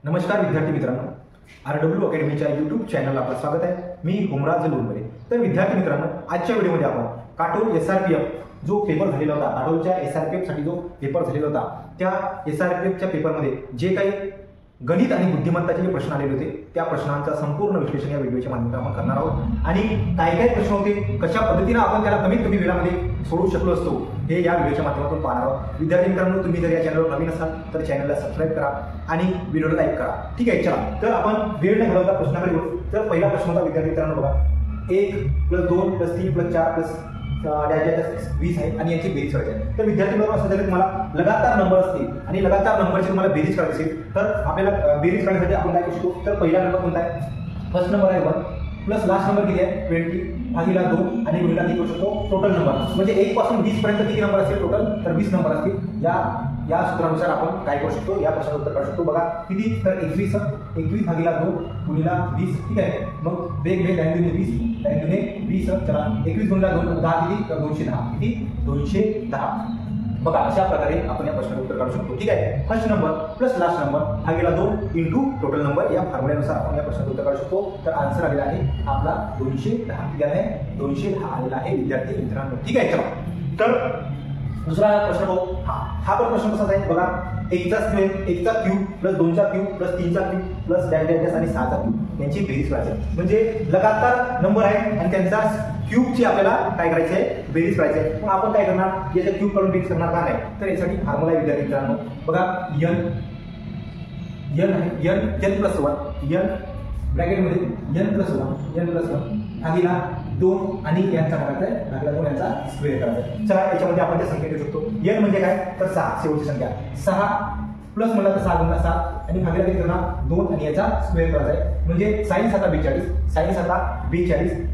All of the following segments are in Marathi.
नमस्कार विद्यार्थी मित्रांनो, RW अकॅडमीच्या यूट्यूब चॅनलला आपलं स्वागत आहे. मी हुमराज लोणबरे. तर विद्यार्थी मित्रांनो, आजच्या व्हिडिओमध्ये आपण काटोल SRPF जो पेपर झालेला होता, काटोलच्या SRPF साठी जो पेपर झालेला होता, त्या SRPFच्या पेपरमध्ये जे काही गणित आणि बुद्धिमत्ताचे जे प्रश्न आलेले होते त्या प्रश्नांचा संपूर्ण विश्लेषण या व्हिडिओच्या माध्यमातून आपण करणार आहोत. आणि काय काय प्रश्न होते, कशा पद्धतीने आपण त्याला कमीत कमी वेळामध्ये सोडवू शकलो असतो, हे या व्हिडिओच्या माध्यमातून पाहणार आहोत. विद्यार्थी मित्रांनो, तुम्ही जर या चॅनलवर नवीन असाल तर चॅनलला सबस्क्राईब करा आणि व्हिडिओला लाईक करा. ठीक आहे, चला तर आपण वेळ न घालवता प्रश्नाकडे वळू. तर पहिला प्रश्न होता विद्यार्थी मित्रांनो, बघा 1 + 2 + 3 + 4 + 20 आहे आणि याची बेरीज करायची आहे. तर विद्यार्थी मित्रांनो, असं जर तुम्हाला लगातार नंबर असतील आणि लगातार नंबरची तुम्हाला बेरीज करायची असेल तर आपल्याला बेरीज करण्यासाठी आपण काय करू शकतो. तर पहिला नंबर कोणता आहे? फर्स्ट नंबर आहे 1 प्लस लास्ट नंबर किती आहे 20 भागिला 2 आणि गुणिला किती करू शकतो टोटल नंबर. म्हणजे 1 पासून 20 पर्यंत किती नंबर असतील टोटल, तर 20 नंबर असतील. या सूत्रानुसार आपण काय करू शकतो, या प्रश्नाचं उत्तर काढू शकतो. बघा किती, तर 21 भागिला 2 गुणिला 20. ठीक आहे, मग वेग 20 चला 21 गुणिला 2 10 किती, तर 210 किती 210. बघा अशा प्रकारे आपण या प्रश्नाचं उत्तर काढू शकतो. ठीक आहे, first number plus last number भागिला 2 इंटू टोटल नंबर या फॉर्म्युल्यानुसार आपण या प्रश्नाचं उत्तर काढू शकतो. तर आन्सर आलेला आहे आपला 210. किती आहे? 210 आलेला आहे विद्यार्थी मित्रांनो. ठीक आहे, चला तर दुसरा प्रश्न बघू. हा पण प्रश्न कसाच आहे बघा. 1चा स्क्वेअर, 1चा क्यूब प्लस 2चा क्यूब प्लस 3चा क्यूब प्लस डॅश डॅश आणि 6चा क्यूब यांची बेरीज करायची. म्हणजे लगातार नंबर आहे आणि त्यांचा क्यूबची आपल्याला काय करायचं आहे, बेरीज करायची आहे. मग आपण काय करणार, याचा क्यूब करून बेरीज करणार का नाही, तर यासाठी फॉर्म्युला आहे विद्यार्थी मित्रांनो. बघा n plus 1 n ब्रॅकेटमध्ये n plus 1 भागिला 2 आणि यांचा करायचा आहे भागिला 2 यांचा स्क्वेअर करायचा आहे. चला याच्यामध्ये आपण त्या संख्या घेऊ शकतो. n म्हणजे काय, तर 6 शेवटची संख्या. 6 प्लस म्हणला तर 6 गुणिला 7 आणि भागिला किती करणार 2 आणि याचा स्क्वेअर करायचा आहे. म्हणजे sin 7 42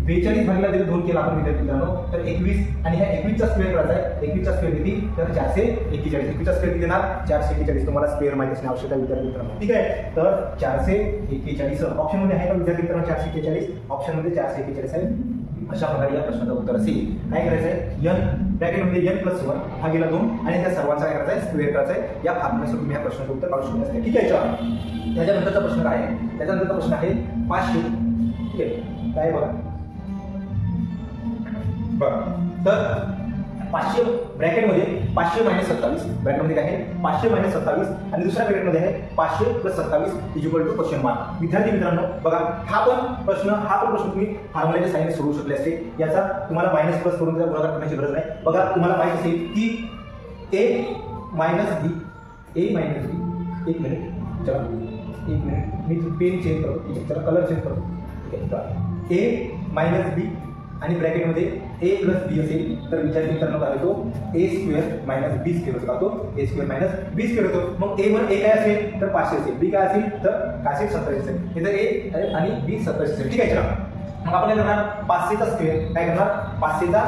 42 भागिला जरी 2 केला आपण विद्यार्थी मित्रांनो तर 21 आणि ह्या 21 चा स्क्वेअर करायचा आहे. 21 चा स्क्वेअर किती, तर 441. 21 चा स्क्वेअर किती देणार 441. तुम्हाला स्क्वेअर माहिती असणे आवश्यक आहे विद्यार्थी मित्रांनो. ठीक आहे, तर 441 ऑप्शन मध्ये आहे का विद्यार्थी मित्रांनो? 441 ऑप्शन मध्ये 441 आहे. अशा प्रकारे या प्रश्नाचं उत्तर असेल. काय करायचं आहे, n ब्रॅकेटमध्ये n प्लस 1 भागिला 2 आणि त्या सर्वांचा काय करायचा आहे, स्क्वेअर करायचा आहे. या फॉर्म्युल्यानुसार तुम्ही या प्रश्नाचं उत्तर काढू शकता. ठीक आहे, चला त्याच्यानंतरचा प्रश्न काय आहे, त्याच्यानंतरचा प्रश्न आहे 500. ठीक आहे, काय बघा तर 500 ब्रॅकेटमध्ये 500 - 27 ब्रॅकेटमध्ये काय आहे 500 - 27 आणि दुसऱ्या ब्रॅकेटमध्ये आहे 500 + 27 = क्वेश्चन मार्क. विद्यार्थी मित्रांनो बघा, हा पण प्रश्न तुम्ही फॉर्म्युल्याच्या साहाय्याने सोडवू शकले असते. याचा तुम्हाला मायनस प्लस करून त्याचा गुणाकार करण्याची गरज नाही. बघा तुम्हाला माहिती असेल की a मायनस b एक मिनिट चला एक मिनिट मी पेन चेंज करतो, चला कलर चेंज करतो. ठीक आहे, a मायनस b आणि ब्रॅकेटमध्ये a + b असेल तर विद्यार्थी मित्रांनो काय होतो, a² - b² होतो. तो a² - b² होतो. मग a काय असेल तर 500 असेल, b काय असेल तर 27 असेल. हे तर a आणि b 27 असेल. ठीक आहे, चला मग आपण काय करणार, 500 चा स्क्वेअर काय करणार, 500 चा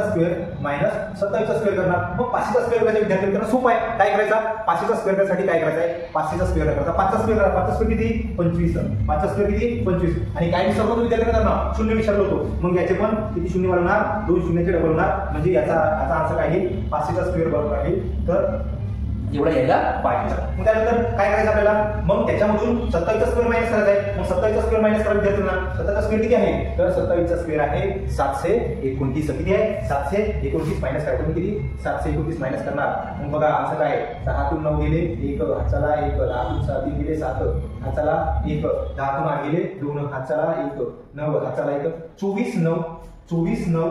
स्क्वेअर मायनस 27 चा स्क्वेअर करणार. मग 500 चा स्क्वेअर करायचा विद्यार्थी मित्रांनो सोपं आहे. काय करायचा, 500 चा स्क्वेअर करण्यासाठी काय करायचं आहे, 500 चा स्क्वेअर करायचा. 5 चा स्क्वेअर करा, 5 चा स्क्वेअर किती 25, 5 चा स्क्वेअर किती 25 आणि काय विसरलो होतो विद्यार्थी मित्रांनो, शून्य विसरलो होतो. मग याचे पण किती शून्य बनवणार, 2 शून्याचे डबल होणार. म्हणजे याचा आन्सर काय आहे, 500 चा स्क्वेअर बरोबर आहे. तर एवढा यायला पाहिजे. मग त्यानंतर काय करायचं आपल्याला, मग त्याच्यामधून 27 चा स्क्वेअर मायनस करायचा आहे. मग 27 चा स्क्वेअर मायनस करा विद्यार्थ्यांना. 27 चा स्क्वेअर किती आहे, तर 27 चा स्क्वेअर आहे 729. किती आहे 729 मायनस करायचं. मग किती 729 मायनस करणार. मग बघा आन्सर काय आहे, 6 तून 9 गेले 1 हाताला 1, 10 तून 6 3 गेले 7 हाताला 1, 10 तून 8 गेले 2 हाताला 1, 9 हाताला 1, 24 9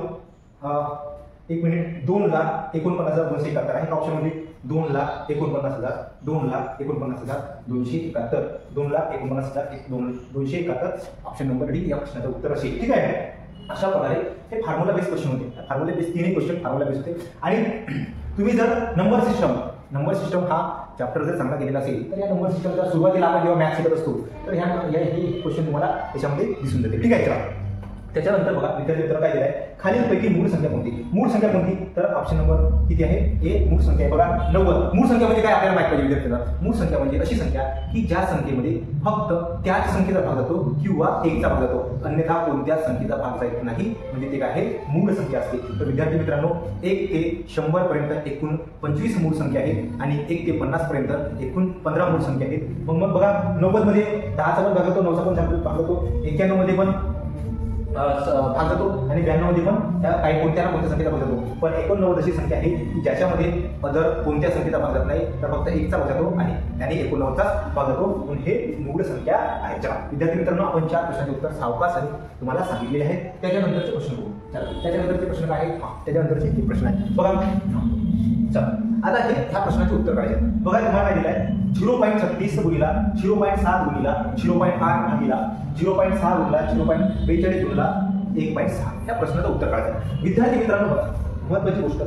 एक मिनिट 2,49,271 आहे ऑप्शन मध्ये. 2,49,000 2,49,271 2,49,271 ऑप्शन नंबर डी या प्रश्नाचं उत्तर असेल. ठीक आहे, अशा प्रकारे हे फॉर्म्युला बेस्ड क्वेश्चन होते. फॉर्म्युला बेस्ड तीनही क्वेश्चन फॉर्म्युला बेस्ड होते. आणि तुम्ही जर नंबर सिस्टम हा चॅप्टर जर चांगला केलेला असेल तर या नंबर सिस्टमच्या सुरुवातीला आपण जेव्हा मॅथ्स शिकत असतो तर हे क्वेश्चन तुम्हाला याच्यामध्ये दिसून येते. ठीक आहे, चला त्याच्यानंतर बघा विद्यार्थी मित्र काय दिलाय, खालीलपैकी मूळ संख्या कोणती, मूळ संख्या कोणती, तर ऑप्शन नंबर किती आहे, ए मूळ संख्या आहे बघा 90. मूळ संख्या म्हणजे काय आपल्याला माहिती पाहिजे विद्यार्थ्यांना. मूळ संख्या म्हणजे अशी संख्या की ज्या संख्येमध्ये फक्त त्याच संख्येचा भाग जातो किंवा एकचा भाग जातो, अन्यथा कोणत्याच संख्येचा भाग जात नाही, म्हणजे ते काय आहे मूळ संख्या असते. तर विद्यार्थी मित्रांनो 1 ते 100 पर्यंत एकूण 25 मूळ संख्या आहेत आणि 1 ते 50 पर्यंत एकूण 15 मूळ संख्या आहेत. मग बघा 90 मध्ये 10चा पण भाग जातो, 9चा पण भाग जातो, 91 मध्ये पण भाग जातो आणि 92 मध्ये पण त्या काही कोणत्या ना कोणत्या संख्येचा भाग जातो. पण 89 अशी संख्या आहे की ज्याच्यामध्ये जर कोणत्या संख्येचा भाग जात नाही तर फक्त 1चा भाग जातो आणि त्याने 89चा भाग जातो, म्हणून हे मूळ संख्या आहे. चला विद्यार्थी मित्रांनो आपण 4 प्रश्नांचे उत्तर सावकाश आणि तुम्हाला सांगितलेले आहे. त्याच्यानंतरचे प्रश्न बघू. चला त्याच्यानंतरचे प्रश्न काय आहे, त्याच्यानंतरचे 3 प्रश्न आहेत बघा. चला आता ह्या प्रश्नाचे उत्तर काढायचे बघा. तुम्हाला काय दिलं आहे 0.36 गुणिला 0.7 गुणिला 0.8 भागिला 0.6 गुणिला 0.42 गुणिला 1.6 या प्रश्नाचं उत्तर काढायचं. विद्यार्थी मित्रांनो बघा महत्वाची गोष्ट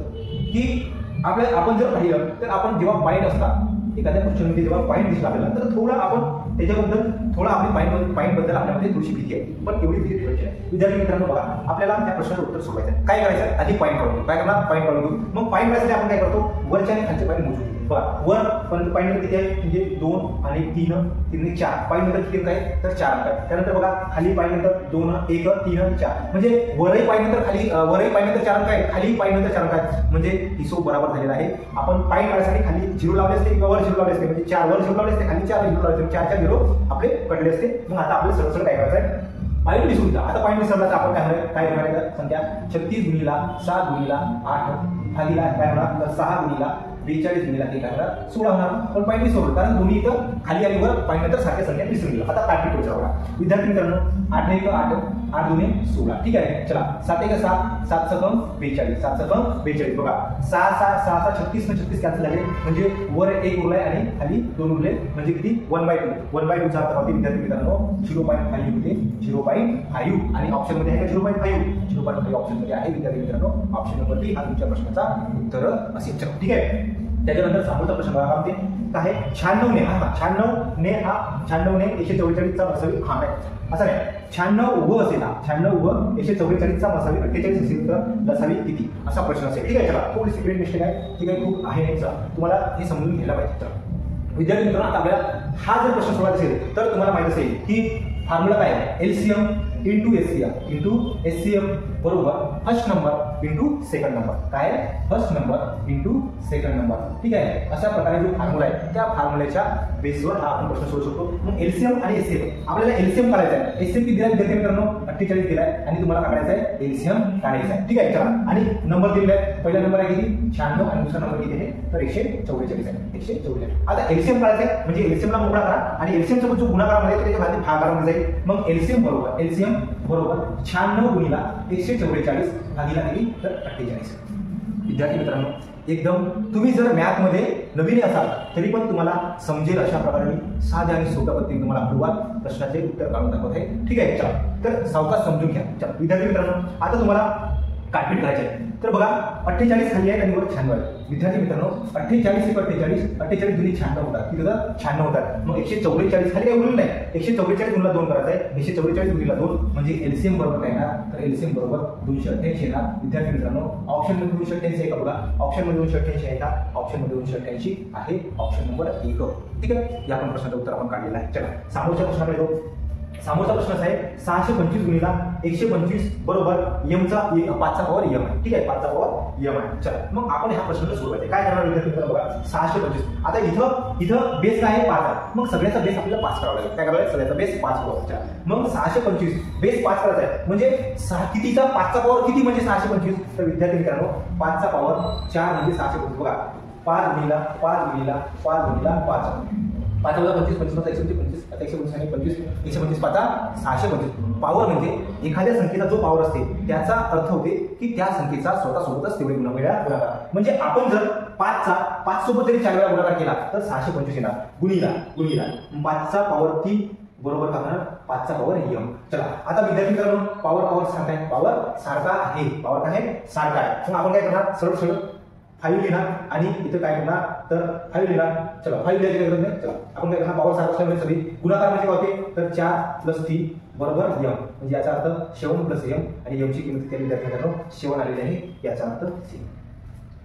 की आपण जर पाहिलं तर आपण जेव्हा पॉईंट असतात एखाद्या क्वेश्चनमध्ये जेव्हा पॉईंट दिसला आपल्याला तर थोडं आपण त्याच्याबद्दल थोडं आपली पॉईंट बद्दल आपल्यामध्ये थोडीशी भीती आहे, पण एवढी भीती ठेवायची आहे. विद्यार्थी मित्रांनो बघा आपल्याला त्या प्रश्नाचं उत्तर सोडवायचं आहे. काय करायचं आधी पॉईंट काढतो, काय करणार पॉईंट काढून घेऊ. मग पॉईंट काढायसाठी आपण काय करतो वरच्या आणि खालचे पॉईंट मोजू. बघा वर पॉईंट किती आहे म्हणजे 2 आणि 3 आणि 4 पॉईंट नंतर किती काय तर 4 अंक आहे. त्यानंतर बघा खाली पॉईंट नंतर 2 1 3 आणि 4 म्हणजे वरही पॉईंट नंतर खाली वरही पॉईंट नंतर 4 अंक आहे, खाली पॉईंट नंतर 4 अंक आहे, म्हणजे हिशोब बरोबर झालेला आहे. आपण पॉईंट काढण्यासाठी खाली 0 लावले असते किंवा वर 0 लावले असते, म्हणजे 4 वर 0 लावले असते खाली 4 0 लावले असते, 4 0 आपले कटले असते. मग आता आपल्याला सरळ सरळ काय करायचं आहे पॉईंट विसरून जा. आता पॉईंट विसरला तर आपण काय करणार संख्या 36 गुणिला 7 गुणिला 8 भागिला काय होणार तर 6 गुणिला 42 गुणिला 1 होणार 16 होणार. पण पॉईंट विसरलो कारण दोन्ही इथं खाली आणि वर पॉईंट नंतर सारख्या संख्या विसरून गेला. आता काठी पुढचा बघा विद्यार्थी मित्रांनो 8 1 8 8 2 16 ठीक आहे. चला 7 1 7 7 7 42 7 7 42 बघा 6 6 6 36 ने 36 कॅन्सल झाले म्हणजे वर 1 उरलाय आणि खाली 2 उरले म्हणजे किती 1/2 1/2 चा अर्थ होते विद्यार्थी मित्रांनो 0.5 होते 0.5 आणि ऑप्शन मध्ये आहे 0.5 0.5 ऑप्शन मध्ये आहे विद्यार्थी मित्रांनो. ऑप्शन नंबर डी हा तुमच्या प्रश्नाचा उत्तर असेल. चला ठीक आहे. त्याच्यानंतर समोरचा प्रश्न बघा म्हणते काय 96 ने 96 ने 144 चा मसावी हा नाही असं नाही 96 व असेल 96 व 144 चा मसावी 48 असेल तर लसावी किती असा प्रश्न असेल. ठीक आहे. चला थोडी सिक्रेट मिस्टेक आहे ती काही खूप आहे नाही तुम्हाला हे समजून घ्यायला पाहिजे. तर विद्यार्थी मित्रांनो आता आपल्याला हा जर प्रश्न सोडवायचा असेल तर तुम्हाला माहिती असेल की फॉर्म्युला काय आहे एलसीएम इंटू एचसीएम बरोबर first number into second number काय आहे first number into second number. ठीक आहे. अशा प्रकारे जो फॉर्म्युला आहे त्या फॉर्म्युल्याच्या बेसवर हा आपण प्रश्न सोडू शकतो. मग एलसीएम आणि एचसीएम आपल्याला एलसीएम काढायचा आहे. एचसीएम किती दिलाय विद्यार्थी मित्रांनो 48 दिलाय आणि तुम्हाला काढायचा आहे एलसीएम काढायचा आहे. ठीक आहे. चला आणि नंबर दिलेला आहे पहिला नंबर आहे किती 96 आणि दुसरा नंबर किती आहे तर 144 आहे 144. आता एलसीएम काढायचा आहे म्हणजे एलसीएम ला मोकळा करा आणि एलसीएम सोबत जो गुणाकारामध्ये त्याच्या खाली भागाकारामध्ये जाईल. मग एलसीएम बरोबर 96 गुणिला 144 भागिला किती तर 48. विद्यार्थी मित्रांनो एकदम तुम्ही जर मॅथ मध्ये नवीन असाल तरी पण तुम्हाला समजेल अशा प्रकारे मी साध्या आणि सोप्या पद्धतीने तुम्हाला पूर्वात प्रश्नाचे उत्तर काढून दाखवत आहे. ठीक आहे. चला तर सावकाश समजून घ्या. चला विद्यार्थी मित्रांनो आता तुम्हाला काटपीट करायचे आहे तर बघा 48 खाली आहे आणि वर 96 आहे. विद्यार्थी मित्रांनो 48 एक 48 दुनी 96 होतात किती होतात 96 होतात. मग 144 खाली काही उरलं नाही 144 गुणिला 2 करायचं आहे 144 गुणिला 2 म्हणजे एलसीएम बरोबर काय येणार तर एलसीएम बरोबर 288 येणार. विद्यार्थी मित्रांनो ऑप्शन मध्ये 288 आहे का बघा ऑप्शन मध्ये 288 आहे का ऑप्शन मध्ये 288 आहे ऑप्शन नंबर 1. ठीक आहे. या पण प्रश्नाचं उत्तर आपण काढलेलं आहे. चला समोरच्या प्रश्नाकडे जाऊ. समोरचा प्रश्न असा आहे 625 गुणिला 125 बरोबर एमचा 5चा पॉवर एम आहे. ठीक आहे 5चा पॉवर एम आहे. चला मग आपण ह्या प्रश्नाला सोडवायचं काय करणार विद्यार्थी मित्रांनो बघा 625 आता इथं बेस काय आहे 5 आहे. मग सगळ्याचा बेस आपल्याला 5 करावा लागेल. काय करायला सगळ्याचा बेस 5 करायचा. मग 625 बेस 5 करायचा आहे म्हणजे कितीचा 5चा पॉवर किती म्हणजे 625 तर विद्यार्थी मित्रांनो 5चा पॉवर 4 म्हणजे 625 बघा 5 गुणिला 5 5 वजा 25 25 125 आता 125 आणि 25 125 5 625 पॉवर म्हणजे एखाद्या संख्येचा जो पॉवर असते त्याचा अर्थ होते की त्या संख्येचा स्वतःसोबतच तेवढे गुणाकार म्हणजे आपण जर 5 सोबत जरी 4 वेळा गुणाकार केला तर 625 येणार गुणिला 5चा पॉवर 3 बरोबर काय होणार 5चा पॉवर एम. चला आता विद्यार्थी मित्रांनो पॉवर सारखा आहे पॉवर सारखा आहे मग आपण काय करणार सरळ 5 लिहिणार आणि इथं काय करणार तर 5 लिहिला. चला 5 लिहायची गरज नाही. चला आपण काय करणार, पॉवर 7 असल्यामुळे सगळी गुणाकार म्हणजे काय होते, तर 4 + 3 बरोबर m. म्हणजे याचा अर्थ 7 + m आणि m ची किंमत त्या विद्यार्थ्यांना 7 आलेली आहे, याचा अर्थ c.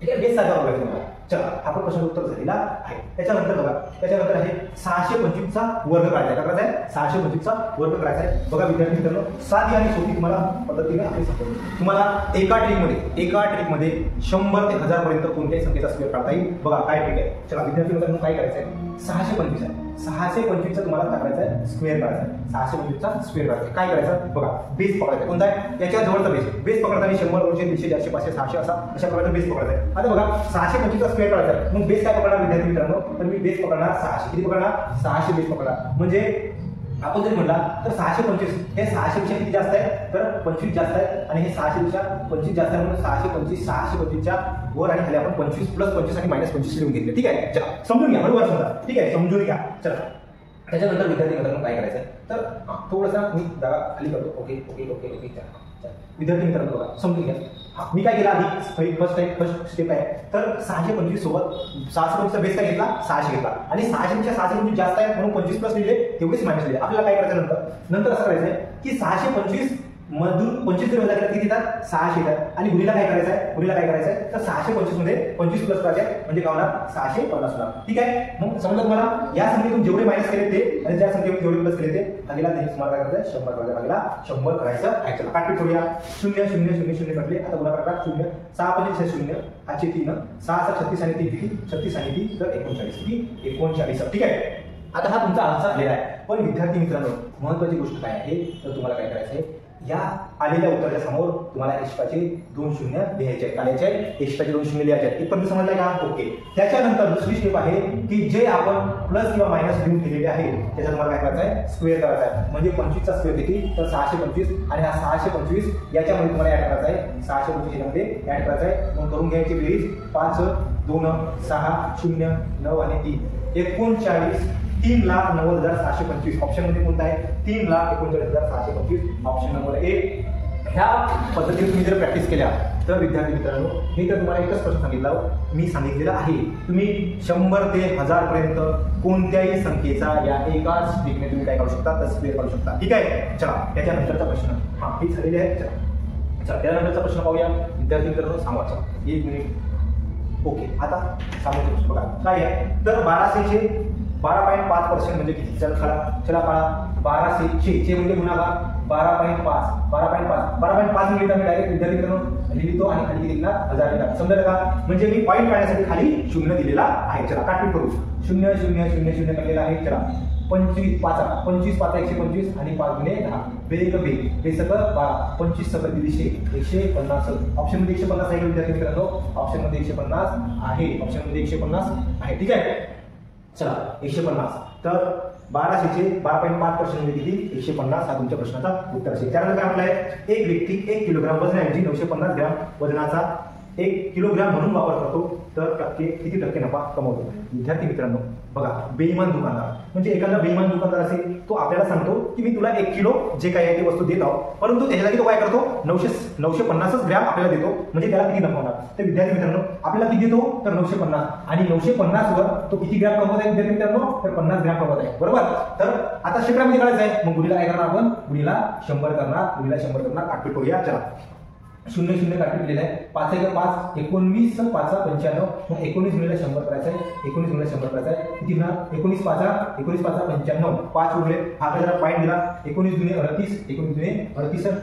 ठीक आहे, बेस सारखा बघायचा तुम्हाला. चला आपण प्रश्नाचं उत्तर झालेला आहे. त्याच्यानंतर बघा, त्याच्यानंतर आहे 625 चा वर्ग काढायचा. काय करायचा आहे, 625 चा वर्ग करायचा आहे. बघा विद्यार्थी मित्रांनो, साधी आणि सोपी तुम्हाला पद्धतीने आपण सांगतो. तुम्हाला एका ट्रिकमध्ये 100 ते 1000 पर्यंत कोणत्याही संख्येचा स्क्वेअर काढता येईल. बघा काय ट्रिक आहे. चला विद्यार्थी मित्रांनो, काय करायचं आहे, 625 आहे. 625 चा तुम्हाला काय करायचं आहे, स्क्वेअर काढायचा आहे. 625 चा स्क्वेअर काढायचा. काय करायचं, बघा बेस पकडायचा. कोणता आहे, याच्या जवळचा बेस पकडताना 100 200 300 400 500 600 अशा प्रकारचा बेस पकडायचा आहे. आता बघा 625 चा स्क्वेअर काढायचा आहे. मग बेस काय पकडणार विद्यार्थी मित्रांनो, तर मी बेस पकडणार 600. किती पकडणार, 600 बेस पकडणार. म्हणजे आपण जरी म्हणला तर 625 हे 600 पेक्षा किती जास्त आहे, तर 25 जास्त आहे. आणि हे 600 पेक्षा 25 जास्त आहे, म्हणून 625 च्या वर आणि खाली आपण 25 + 25 आणि -25 लिहून घेतले. ठीक आहे, चला समजून घ्या, बरोबर समजा. ठीक आहे, समजून घ्या. चला त्याच्यानंतर विद्यार्थी मित्रांनो काय करायचं, तर थोडंसं मी जागा खाली करतो. Okay okay okay okay. चला विद्यार्थी मित्रांनो बघा, समजून घ्या. मी काय केलं आधी, फर्स्ट स्टेप आहे, तर 625 सोबत 625 चा बेस काय घेतला, 600 घेतला. आणि 600 पेक्षा 625 जास्त आहे म्हणून 25 प्लस लिहिले, तेवढेच मायनस लिहिले. आपल्याला काय करायचं नंतर असं करायचं आहे की 625 मधून 25 जर वजा केला किती येतात, 600 येतात. आणि गुणीला काय करायचं आहे, तर 625 मध्ये 25 प्लस करायचे, म्हणजे काय होणार, 650 होणार. ठीक आहे, मग समजा तुम्हाला या संख्येतून जेवढे मायनस केले ते आणि ज्या संख्येतून जेवढे प्लस केले ते भागीला तुम्हाला काय करायचं, 100 करायचं, भागीला 100 करायचं आहे. चला काटपीट करूया. 0 0 0 0 कटले. आता गुणाकार करा. 0 6 5 0 5 3 6 7 36 आणि 3 किती, 36 आणि 3 तर 39 किती, 39. ठीक आहे, आता हा तुमचा आन्सर आलेला आहे. पण विद्यार्थी मित्रांनो, महत्त्वाची गोष्ट काय आहे, तर तुम्हाला काय करायचं आहे, या आलेल्या उत्तराच्या समोर तुम्हाला एक्स्ट्राचे 2 शून्य लिहायचे आहेत. आल्याचे एक्स्ट्राचे 2 शून्य लिहायचे आहेत. इथपर्यंत समजलं का, ओके. त्याच्यानंतर दुसरी स्टेप आहे की जे आपण प्लस किंवा मायनस लिहून दिलेले आहे त्याचा तुम्हाला काय करायचं आहे, स्क्वेअर करायचा आहे. म्हणजे 25 चा स्क्वेअर किती, तर 625. आणि हा 625 याच्यामध्ये तुम्हाला ऍड करायचा आहे, 625 यामध्ये ऍड करायचा आहे. मग करून घ्यायची बेरीज, 5 2 6 0 9 आणि 3 39 3,90,725. ऑप्शन मध्ये कोणता आहे, 3,39,725 ऑप्शन नंबर 1. ह्या पद्धतीने तुम्ही जर प्रॅक्टिस केल्या तर विद्यार्थी मित्रांनो, मी तर तुम्हाला एकच प्रश्न सांगितला, मी सांगितलेलं आहे तुम्ही 100 ते 1000 पर्यंत कोणत्याही संख्येचा या एकाच ट्रिकने तुम्ही काय करू शकता, तर स्क्वेअर करू शकता. ठीक आहे, चला त्याच्यानंतरचा प्रश्न हे झालेले आहे. चला त्यानंतरचा प्रश्न पाहूया विद्यार्थी मित्रांनो. सांगा, 1 मिनिट. ओके, आता सांगायचं बघा काय आहे, तर 12.5% म्हणजे किती, चला काढा. 1200 म्हणजे गुणाकार 12.5 मिनिट आम्ही डायरेक्ट विद्यार्थी मित्रांनो लिहितो आणि खाली लिहिला 1000 लिहिला. समजलं का, म्हणजे मी पॉईंट काढण्यासाठी खाली 0 दिलेला आहे. चला काटपीट करू. 0 0 0 0 काढलेला आहे. चला 25 5 125 आणि 5 गुणे 10 बेग सगळं 12 25 सगळं 150. ऑप्शन मध्ये 150 आहे विद्यार्थी मित्रांनो, ऑप्शन मध्ये 150 आहे, ऑप्शन मध्ये 150 आहे. ठीक आहे, चला 150. तर 12.5% म्हणजे किती, 150 हा तुमच्या प्रश्नाचा उत्तर असेल. त्यानंतर काय म्हटलंय, एक व्यक्ती 1 किलोग्राम वजनाऐवजी 950 ग्रॅम वजनाचा 1 किलोग्राम म्हणून वापर करतो, तर किती टक्के नफा कमवतो. विद्यार्थी मित्रांनो बघा, बेईमान दुकानदार म्हणजे एखादा बेईमान दुकानदार असेल, तो आपल्याला सांगतो की मी तुला 1 किलो जे काही आहे ती वस्तू देत आहोत, परंतु त्याच्या जागी तो काय करतो, 950 ग्रॅम आपल्याला देतो. म्हणजे त्याला किती नफा होणार. तर विद्यार्थी मित्रांनो आपल्याला किती देतो, तर 950 आणि 950 वर तो किती ग्रॅम कमवत आहे विद्यार्थी मित्रांनो, तर 50 ग्रॅम कमवत आहे, बरोबर. तर आता शेकड्यामध्ये काढायचं आहे, मग गुणीला काय करणार आपण, गुणीला 100 करणार. काटपीट करूया. चला 0 0 काटपीट केलेलं आहे. 5 1 5 19 5 95. मग 19 गुणिले 100 करायचं आहे, 19 गुणिले 100 करायचं आहे. किती होणार, 19 5 95. 5 उरले, हा जरा पॉईंट दिला. 19 गुणिले 38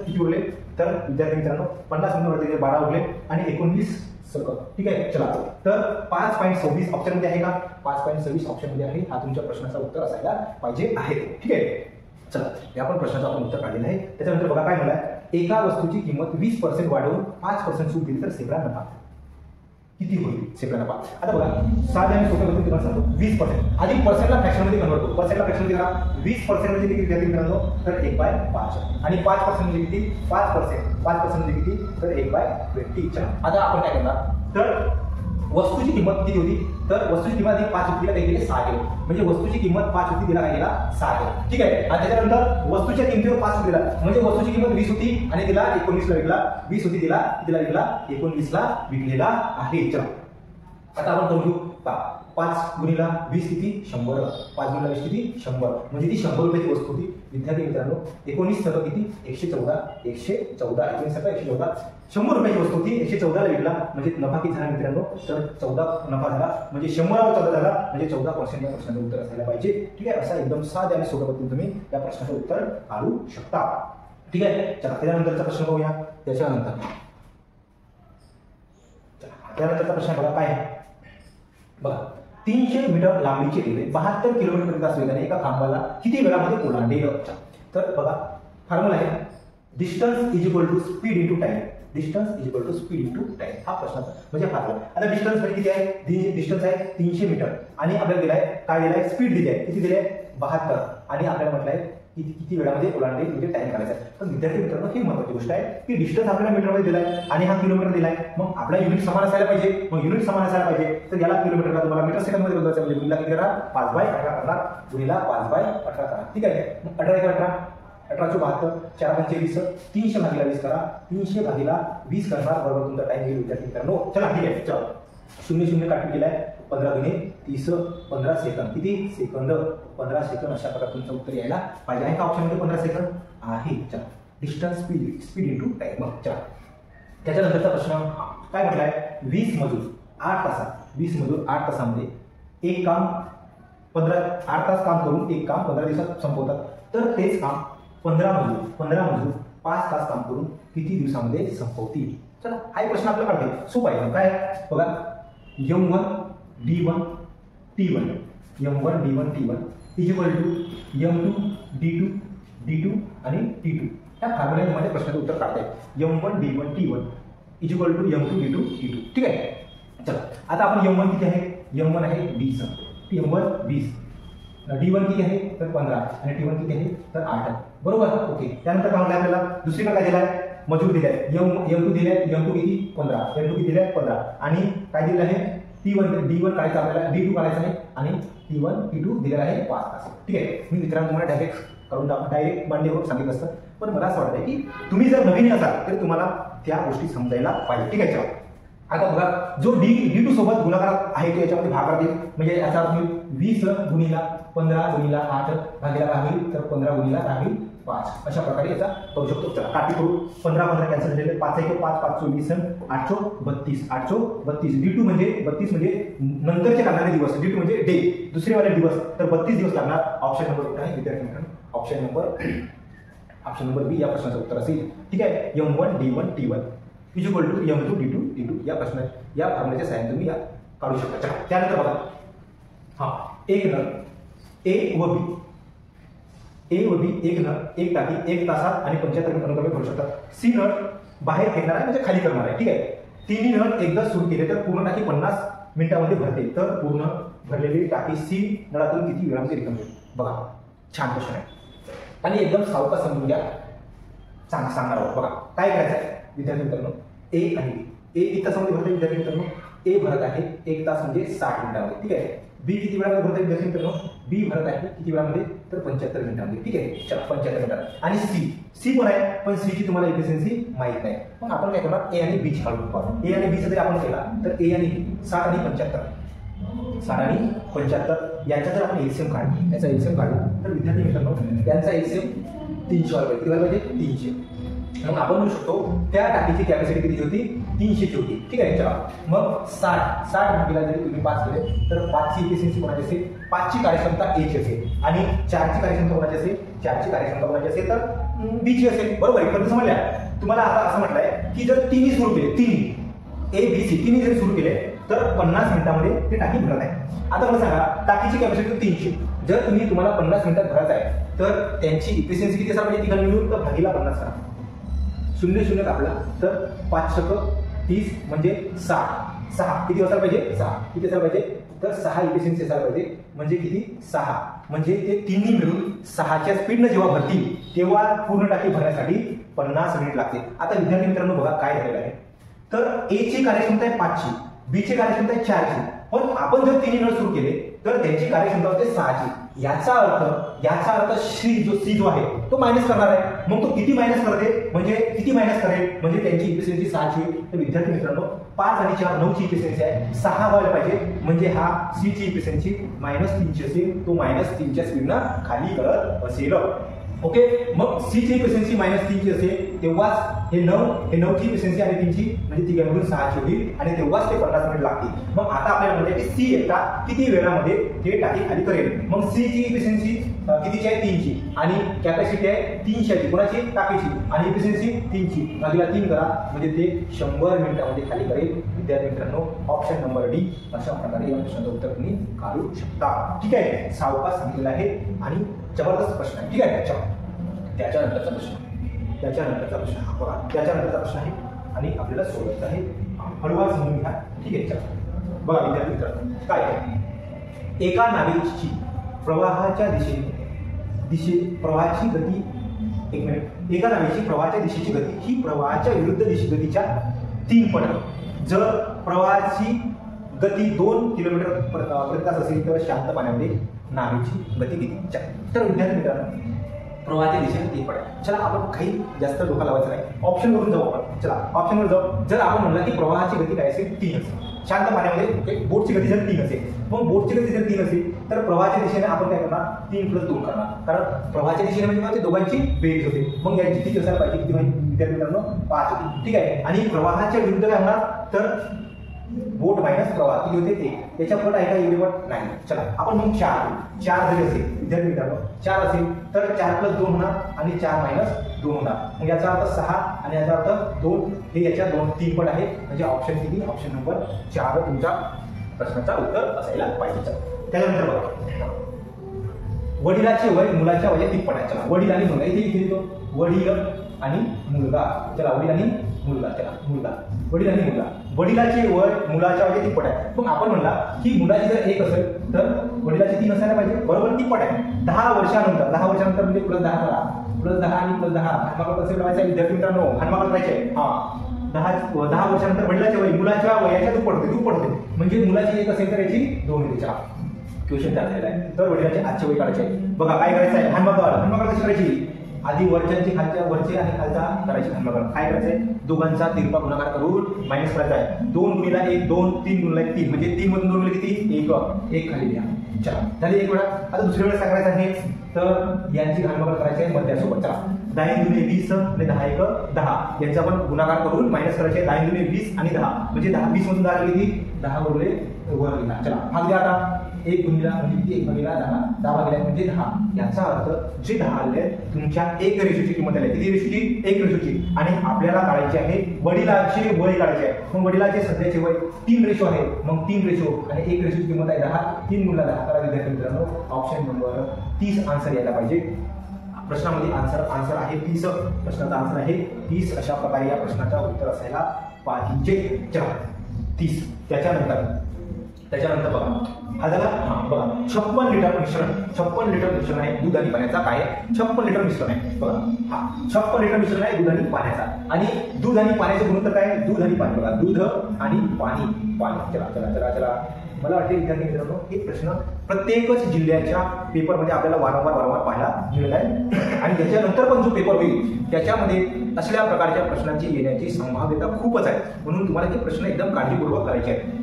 किती उरले, तर विद्यार्थी मित्रांनो 50 गुणिले 12 उरले आणि 19 सकल. ठीक आहे, चला तर 5.26 ऑप्शन मध्ये आहे का, 5.26 ऑप्शन मध्ये आहे. हा तुमच्या प्रश्नाचा उत्तर असायला पाहिजे आहे. ठीक आहे, चला या पण प्रश्नाचं आपण उत्तर काढलेलं आहे. त्याच्यानंतर बघा काय म्हणाय, एका वस्तूची किंमत 20% वाढवून 5% सूट दिली तर सेकडा नफा किती होईल, सेकडा नफा. आता बघा साध्या आणि सोप्या पद्धतीने तुम्हाला सांगतो, 20% आधी पर्सेंटला फ्रॅक्शन मध्ये कन्वर्ट करू. पर्सेंटला फ्रॅक्शन मध्ये करा. 20% म्हणजे किती विद्यार्थी मित्रांनो, तर 1/5 आणि 5% म्हणजे किती, 5% म्हणजे किती, तर 1/20. चला आता आपण काय करणार, तर वस्तूची किंमत किती होती, तर वस्तूची किंमत 5 होती, काही केले 6 केलं, म्हणजे वस्तूची किंमत 5 होती, तिला काय केला 6 केला. ठीक आहे, आणि त्याच्यानंतर वस्तूच्या किमतीवर 5 दिला, म्हणजे वस्तूची किंमत 20 होती आणि तिला 19 ला विकला. 20 होती तिला विकला 19 ला विकलेला आहे. चला आता आपण करून घेऊ. 5 गुणिला 20 किती 100, 5 गुणिला 20 किती 100, म्हणजे ती 100 रुपयाची वस्तू होती. विद्यार्थी मित्रांनो 19 सगळं किती 114, 19 सगळं 114, 100 रुपयाची वस्तू होती, 114 ला विकला म्हणजे नफा किती झाला मित्रांनो, तर 14 नफा झाला, म्हणजे 100 14 झाला, म्हणजे 14% या प्रश्नाचं उत्तर असायला पाहिजे. ठीक आहे, असा एकदम साध्या आणि सोप्या पद्धतीने तुम्ही या प्रश्नाचं उत्तर काढू शकता. ठीक आहे, चला त्यानंतरचा प्रश्न बघूया. त्यानंतरचा प्रश्न बघा काय आहे. बघा 300 मीटर लांबीचे रेल्वे 72 किलोमीटर प्रति तास वेगाने एका खांबाला किती वेळामध्ये ओलांडेल. तर बघा फॉर्म्युला आहे distance is equal to speed into time. Distance is equal to speed into time हा प्रश्नाचा म्हणजे फॉर्म्युला. आता डिस्टन्स म्हणजे किती आहे, डिस्टन्स आहे 300 मीटर आणि आपल्याला दिलाय काय दिलाय, स्पीड दिली आहे, किती दिली आहे 72 आणि आपल्याला म्हटलंय किती वेळामध्ये ओलांडेल म्हणजे टाइम करायचा आहे. तर विद्यार्थी मित्रांनो ही महत्त्वाची गोष्ट आहे की डिस्टन्स आपल्याला मीटरमध्ये दिलाय आणि हा किलोमीटर दिलाय, मग आपला युनिट समान असायला पाहिजे. मग युनिट समान असायला पाहिजे तर याला किलोमीटरला तुम्हाला मीटर सेकंड मध्ये बदलायचं म्हणजे गुणिला किती करा 5/18 करा, गुणिला 5/18 करा. ठीक आहे, मग 18 18 72 4 5 20, 300 भागीला 20 करा, 300 भागीला 20 करणार बरोबर तुमचा टाइम येईल विद्यार्थी मित्रांनो. चला ठीक आहे, चला 0 काटून गेलाय 15 गुणे 30 15 सेकंद, किती सेकंद 15 सेकंद अशा प्रकारे तुमचं उत्तर यायला पाहिजे. आहे का ऑप्शन मध्ये 15 सेकंद आहे. चला डिस्टन्स स्पीड इंटू टाइम. चला त्याच्यानंतरचा प्रश्न काय म्हटलाय 20 मजूर 8 तासात 20 मजूर 8 तासामध्ये एक काम 8 तास काम करून एक काम 15 दिवसात संपवतात, तर तेच काम 15 मजूर 5 तास काम करून किती दिवसामध्ये संपवतील. चला हा प्रश्न आपल्याला काढते सोपा आहे. काय बघा M1 D1 T1 M1 D1 T1 is equal to M2 D2 आणि T2 या फॉर्म्युल्यामध्ये प्रश्नाचं उत्तर काढताय. M1 D1 T1 is equal to M2 D2 T2. ठीक आहे, चला आता आपण M1 किती आहे, M1 आहे 20, M1 20, D1 किती आहे तर 15 आणि T1 किती आहे तर 8 बरोबर. ओके, त्यानंतर काय म्हटलं आपल्याला दुसरीकडे काय दिलाय मजूर दिलाय M2 दिलाय, M2 किती 15, M2 किती दिलाय 15 आणि काय दिलं आहे T1 D1 काढायचं आपल्याला, D2 काढायचं आहे आणि T1 T2 दिलेला आहे 5 तास. ठीक आहे, मी मित्रांनो तुम्हाला डायरेक्ट मांडीवर सांगितलं असतं, पण मला असं वाटतं की तुम्ही जर नवीन असाल तर तुम्हाला त्या गोष्टी समजायला पाहिजे. ठीक आहे, चला आता बघा जो D2 सोबत गुणाकार आहे तो याच्यामध्ये भागाकार देईल, म्हणजे याचा अर्थ 20 गुणिला 15 गुणिला 8 भागीला भागील तर 15 गुणिला भागील 5 अशा प्रकारे याचा करू शकतो. चला काटी करू 15 कॅन्सल झालेले 5 1 5 5 20 8 32 D2 म्हणजे 32 म्हणजे नंतरचे लागणारे दिवस, D2 म्हणजे डे दुसरे वाले दिवस, तर 32 दिवस लागणार. ऑप्शन नंबर कुठे आहे विद्यार्थी मित्रांनो, ऑप्शन नंबर बी या प्रश्नाचं उत्तर असेल. ठीक आहे, M1 D1 T1 is equal to M2 D2 T2 या फॉर्म्युल्याच्या सहाय्याने तुम्ही या काढू शकता. चला त्यानंतर बघा हा एक नळ A व B एक नळ एक टाकी 1 तासात आणि 75 मिनिटांमध्ये भरू शकतात. सी नळ बाहेर फेकणार आहे म्हणजे खाली करणार आहे. ठीक आहे, तिन्ही नळ एकदा सुरू केले तर पूर्ण टाकी 50 मिनिटांमध्ये भरते, तर पूर्ण भरलेली टाकी सी नळातून किती वेळामध्ये रिकामी होईल. बघा छान प्रश्न आहे आणि एकदम सावकाश समजून घ्या, सांगणार आहोत. बघा काय करायचं आहे विद्यार्थी मित्रांनो, A आणि B A 1 तासामध्ये भरते विद्यार्थी मित्रांनो, A भरत आहे 1 तास म्हणजे 60 मिनिटांमध्ये. ठीक आहे, B किती वेळामध्ये भरत आहे विद्यार्थी मित्रांनो, B भरत आहे किती वेळामध्ये तर 75 मिनिटांमध्ये. ठीक आहे, चला 75 मिनिटात. आणि C पण आहे पण C ची तुम्हाला इफिशियन्सी माहित नाही, मग आपण काय करणार A आणि B ची काढून पाहू. A आणि B चा जरी आपण केला तर A आणि B 60 आणि 75 याचा जर आपण एलसीएम काढला, याचा एलसीएम काढला तर विद्यार्थी मित्रांनो यांचा एलसीएम 300 वाला किती पाहिजे 300. मग आपण म्हणू शकतो त्या टाकीची कॅपॅसिटी किती होती 300 ची होती. ठीक आहे, चला मग 60 भागीला जरी तुम्ही 5 केले तर 5 ची इफिशियन्सी कोणाची असेल, 5 ची कार्यक्षमता A ची असेल आणि 4 ची कार्यक्षमता कोणाची असेल, 4 ची कार्यक्षमता कोणाची असेल तर B ची असेल. बरोबर आहे, पण समजल्या तुम्हाला आता असं म्हटलंय की जर तिन्ही सुरू केले, तिन्ही A B C तिन्ही जरी सुरू केले तर 50 मिनिटांमध्ये ते टाकी भरत आहे. आता मला सांगा टाकीची कॅपॅसिटी 300, जर तुम्हाला 50 मिनिटात भरायचं आहे तर त्यांची इफिशियन्सी किती असायला पाहिजे तिघांनी मिळून, तर भागीला 50 करा, 0 कापला तर 5 30 म्हणजे 6 किती असायला पाहिजे 6 किती असायला पाहिजे तर 6 इफिशियन्सी असायला पाहिजे, म्हणजे किती 6 म्हणजे ते तिन्ही मिळून 6च्या स्पीडनं जेव्हा भरतील तेव्हा पूर्ण टाकी भरण्यासाठी 50 मिनिट लागते. आता विद्यार्थी मित्रांनो बघा काय झालेलं आहे, तर A ची कार्यक्षमता आहे 5 ची, B ची कार्यक्षमता आहे 4 ची, पण आपण जर तिन्ही नळ सुरू केले तर त्यांची कार्यक्षमता होते 6ची। याचा अर्थ सी जो आहे तो मायनस करणार आहे। मग तो किती मायनस करते म्हणजे किती मायनस करेल म्हणजे त्यांची इफिशियन्सी 6ची। तर विद्यार्थी मित्रांनो 5 आणि 4 9ची इफिशियन्सी आहे, 6 व्हायला पाहिजे म्हणजे हा सी ची इफिशियन्सी -3ची असेल, तो -3च्या स्पीडनं खाली करत असेल। ओके, मग सी ची इफिशियन्सी -3ची असेल तेव्हाच हे 9ची इफिशियन्सी आणि 3ची म्हणजे ती मिळून 6ची होईल आणि तेव्हाच ते 50 मिनिट लागतील। मग आता आपल्याला म्हणजे की सी एकटा किती वेळामध्ये हे टाकी खाली करेल। मग सी ची इफिशियन्सी कितीची आहे 3ची आणि कॅपॅसिटी आहे 300ची कोणाची टाकीची आणि इफिशियन्सी 3ची भागीला 3 करा म्हणजे ते 100 मिनिटांमध्ये खाली करेल। विद्यार्थी मित्रांनो ऑप्शन नंबर डी अशा प्रकारे या प्रश्नाचं उत्तर तुम्ही काढू शकता। ठीक आहे, सावकाश सांगितलेलं आहे आणि जबरदस्त प्रश्न आहे। ठीक आहे, चला त्याच्यानंतरचा प्रश्न हा बघा, त्याच्यानंतरचा प्रश्न आहे आणि आपल्याला सोडवायचा आहे, हळूवार समजून घ्या। ठीक आहे, चला बघा विद्यार्थी मित्रांनो काय आहे, एका नावेची प्रवाहाच्या प्रवाहाची गती, एक मिनिट, एका नावेची प्रवाहाच्या दिशेची गती ही प्रवाहाच्या विरुद्ध गतीच्या 3 पट आहे। जर प्रवाहाची गती 2 किलोमीटर प्रति तास असेल तर शांत पाण्यामध्ये नावेची गती किती? तर विद्यार्थी मित्रांनो प्रवाहाच्या दिशेने 3 पट आहे। चला आपण काही जास्त डोका लावायचं नाही, ऑप्शन वरून जाऊ आपण। चला ऑप्शनवर जाऊ। जर आपण म्हणलं की प्रवाहाची गती काय असेल 3 असेल, शांत पाण्यामध्ये बोटची गती जर 3 असेल, मग बोटची गती जर 3 असेल तर प्रवाहाच्या दिशेने आपण काय करणार 3+2 करणार, कारण प्रवाहाच्या दिशेने म्हणजे ते दोघांची बेरीज होते। मग यांची किती असायला पाहिजे, किती माहिती विद्यार्थी मित्रांनो 5 होती। ठीक आहे, आणि प्रवाहाच्या विरुद्ध काय होणार तर बोट मायनस प्रवाह किती होते 1, त्याच्या पट आहे का एवढे पट नाही। चला आपण मग 4 जरी असेल विद्यार्थी मित्रांनो 4 असेल तर 4+2 होणार आणि 4-2 होणार, मग याचा अर्थ 6 आणि याचा अर्थ 2 हे याच्या 3 पट आहे म्हणजे ऑप्शन किती, ऑप्शन नंबर 4 तुमच्या प्रश्नाचा उत्तर असायला पाहिजे। त्यानंतर बघा वडिलाचे वय मुलाच्या वयाच्या 3 पट आहे। चला वडील आणि मुलगा इथे येतो, वडील आणि मुलगा, चला वडील आणि मुलगा, चला मुलगा वडील आणि मुलगा, वडिलाचे वय मुलाच्या वयाच्या 3 पट आहे। मग आपण म्हणला की मुलाची जर 1 असेल तर वडिलाची 3 असायला पाहिजे, बरोबर 3 पट आहे। 10 वर्षानंतर म्हणजे +10 करा, +10 आणि +10 हातमागं कसे लावायचं विद्यार्थी मित्रांनो, हातमागं लावायचे। हा 10 वर्षानंतर वडिलाचे वय मुलाच्या वयाच्या दुप्पट होते म्हणजे मुलाची 1 असेल तर याची 2 होते। चला क्वेश्चन झालेला आहे, तर वडिलांचे आजचे वय काढायचे बघा, काय करायचं आहे हातमागं कशी करायची, आधी वरचे आणि खालचा करायची हातमागं, काय करायचंय दोघांचा तिरपा गुणाकार करून मायनस करायचा आहे। 2 × 1 2, 3 × 1 3 म्हणजे 3 मधून 2 गेले किती 1 खाली लिहा। चला झाली एक वेळा, आता दुसऱ्या वेळेस काय करायचं आहे तर यांची हातमागं करायची आहे मध्यासोबत। चला 10 × 20 आणि 10 × 1 10 यांचा आपण गुणाकार करून मायनस करायचे 10 × 20 आणि 10 म्हणजे 20 मधून 10 गेली किती 10 वर लिहा। चला भाग द्या आता, 1 गुणिला म्हणजे 1 भागिला 10, 10 भागिला म्हणजे 10, याचा अर्थ जे 10 आले तुमच्या 1 रेशोची किंमत आली, किती रेशोची 1 रेशोची, आणि आपल्याला काढायचे आहे वडिलाचे वय काढायचे आहे। मग वडिलाचे सध्याचे वय 3 रेशो आहे, मग 3 रेशो आणि 1 रेशोची किंमत आहे 10, 3 × 10 करा विद्यार्थी मित्रांनो, ऑप्शन नंबर 30 आन्सर यायला पाहिजे। प्रश्नामध्ये आन्सर आहे 30, प्रश्नाचा आन्सर आहे 30, अशा प्रकारे या प्रश्नाचा उत्तर असायला पाहिजे। चला 30, त्याच्यानंतर बघा हा झाला, बघा 56 लिटर मिश्रण आहे दूध आणि पाण्याचा, काय आहे 56 लिटर मिश्रण आहे बघा, हा 56 लिटर मिश्रण आहे दूध आणि पाण्याचा, आणि दूध आणि पाण्याचे गुणोत्तर काय आहे दूध आणि पाणी, बघा दूध आणि पाणी। चला मला वाटते विद्यार्थी मित्रांनो हे प्रश्न प्रत्येकच जिल्ह्याच्या पेपरमध्ये आपल्याला वारंवार पाहायला मिळाला आहे आणि त्याच्यानंतर पण जो पेपर होईल त्याच्यामध्ये असल्या प्रकारच्या प्रश्नांची येण्याची संभाव्यता खूपच आहे, म्हणून तुम्हाला हे प्रश्न एकदम काळजीपूर्वक करायचे आहेत।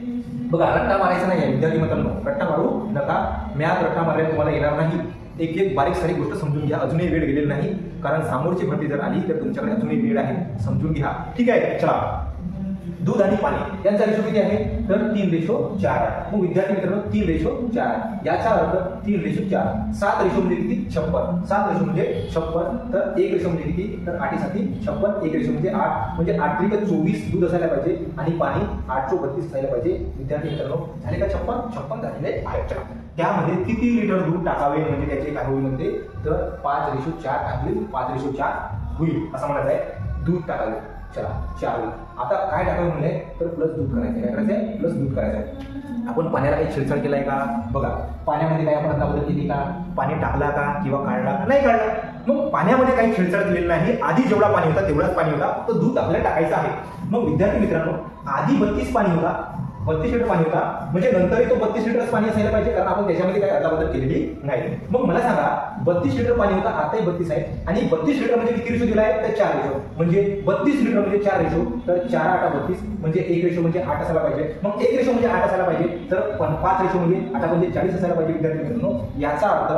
बघा रट्टा मारायचा नाही आहे विद्यार्थी मित्रांनो, रट्टा मारू नका, मॅथ रट्टा मारायला तुम्हाला येणार नाही। एक बारीक सारी गोष्ट समजून घ्या, अजूनही वेळ गेलेली नाही, कारण समोरची भरती जर आली तर तुमच्याकडे अजूनही वेळ आहे, समजून घ्या। ठीक आहे, चला दूध आणि पाणी यांचा रेशो किती आहे तर 3:4 आहे। मग विद्यार्थी मित्रांनो 3:4 आहे, याचा अर्थ 3:4, 7 रेशो म्हणजे किती 56, 7 रेशो म्हणजे 56, तर 1 रेशो म्हणजे किती तर 8 × 56, 1 रेशो म्हणजे 8 म्हणजे 8 × 24 दूध असायला पाहिजे आणि पाणी 832 असायला पाहिजे। विद्यार्थी मित्रांनो झाले का 56 झालेले आहेत। त्यामध्ये किती लिटर दूध टाकावे म्हणजे त्याचे काय होईल म्हणजे तर 5:4 टाकले, 5:4 होईल असं म्हणायचं आहे, दूध टाकावे। चला 4 होईल, आता काय टाकावे म्हणले तर प्लस दूध करायचं, काय करायचं आहे प्लस दूध करायचं आहे। आपण पाण्याला काही छेडछाड केलाय का बघा, पाण्यामध्ये काय आपण बदल केली का, पाणी टाकला का किंवा काढला का नाही काढला, मग पाण्यामध्ये काही छेडछाड केलेली नाही, आधी जेवढा पाणी होता तेवढाच पाणी होता, फक्त दूध आपल्याला टाकायचं आहे। मग विद्यार्थी मित्रांनो आधी 32 पाणी होता 32 लिटर पाणी होता, म्हणजे नंतरही तो 32 लिटर पाणी असायला पाहिजे, कारण आपण त्याच्यामध्ये काही अदलाबदल केलेली नाही. मग मला सांगा 32 लिटर पाणी होता, आताही 32 आहे, आणि 32 लिटर म्हणजे किती रेशो दिला आहे, तर 4 रेशो. म्हणजे 32 लिटर म्हणजे 4 रेशो, तर 4 8 32 म्हणजे 1 रेशो म्हणजे 8 असायला पाहिजे. मग 1 रेशो म्हणजे 8 असायला पाहिजे, तर 5 रेशो म्हणजे 8 म्हणजे 40 असायला पाहिजे. विद्यार्थी मित्रांनो, याचा अर्थ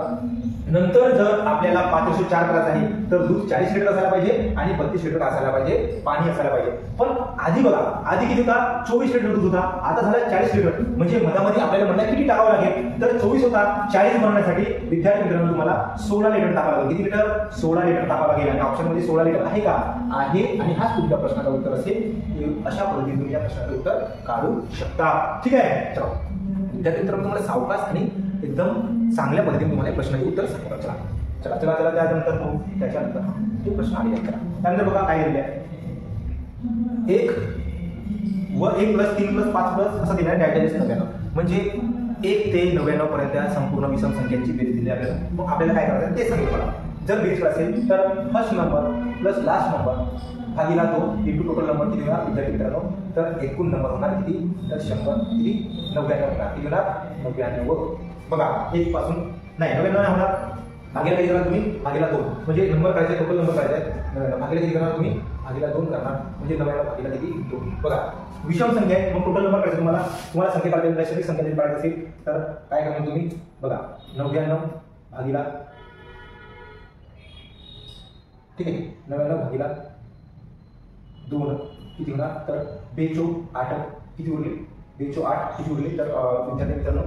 नंतर जर आपल्याला 5:4 करायचं आहे तर दूध 40 लिटर असायला पाहिजे आणि 32 लिटर असायला पाहिजे, पाणी असायला पाहिजे. पण आधी बघा, आधी किती होता, 24 लिटर दूध होता, आता झाला 40 लिटर. म्हणजे मधामध्ये आपल्याला म्हणलं किती टाकावं लागेल, तर 24 होता, 40 बनवण्यासाठी विद्यार्थी मित्रांनो तुम्हाला 16 लिटर टाकावं लागेल. किती लिटर, 16 लिटर टाकावं लागेल. आणि ऑप्शन मध्ये 16 लिटर आहे का, आहे. आणि हाच तुमच्या प्रश्नाचं उत्तर असेल. अशा पद्धतीने तुम्ही या प्रश्नाचं उत्तर काढू शकता. ठीक आहे, चला विद्यार्थी मित्रांनो, तुम्हाला सावकाश आणि एकदम चांगल्या पद्धतीने तुम्हाला प्रश्नाचे उत्तर सांगतो. चला चला चला चला त्यानंतर त्याच्यानंतर हे प्रश्न आले आहेत. त्यानंतर बघा काय दिले आहे, 1 व 1 + 3 + 5 + असं दिलं आहे डायटॅजिस 99. म्हणजे 1 ते 99 पर्यंत संपूर्ण विषम संख्यांची बेरीज दिली आपल्याला. मग आपल्याला काय करायचं ते सांगेल मला. जर बेरीज असेल तर first number plus last number भागीला 2 इंटू टोटल नंबर किती होणार विद्यार्थी मित्रांनो, तर एकूण नंबर होणार किती, तर 100 किती 99 होणार. किती होणार, 99. बघा 1 पासून नाही 99 होणार, भागीला किती करणार तुम्ही, भागीला 2. म्हणजे नंबर करायचा, टोटल नंबर करायचा आहे, भागीला किती करणार तुम्ही, भागीला 2 करणार. म्हणजे 99 भागीला किती 2. बघा विषम संख्या आहे, मग टोटल नंबर करायचं तुम्हाला संख्या काढायची, नैसर्गिक संख्या जरी काढायची असेल तर काय करणार तुम्ही, बघा 99 भागीला, ठीक आहे, 99 भागीला 2 किती होणार, तर 2 8 किती उरले, 2 8 किती उरले, तर विद्यार्थी मित्रांनो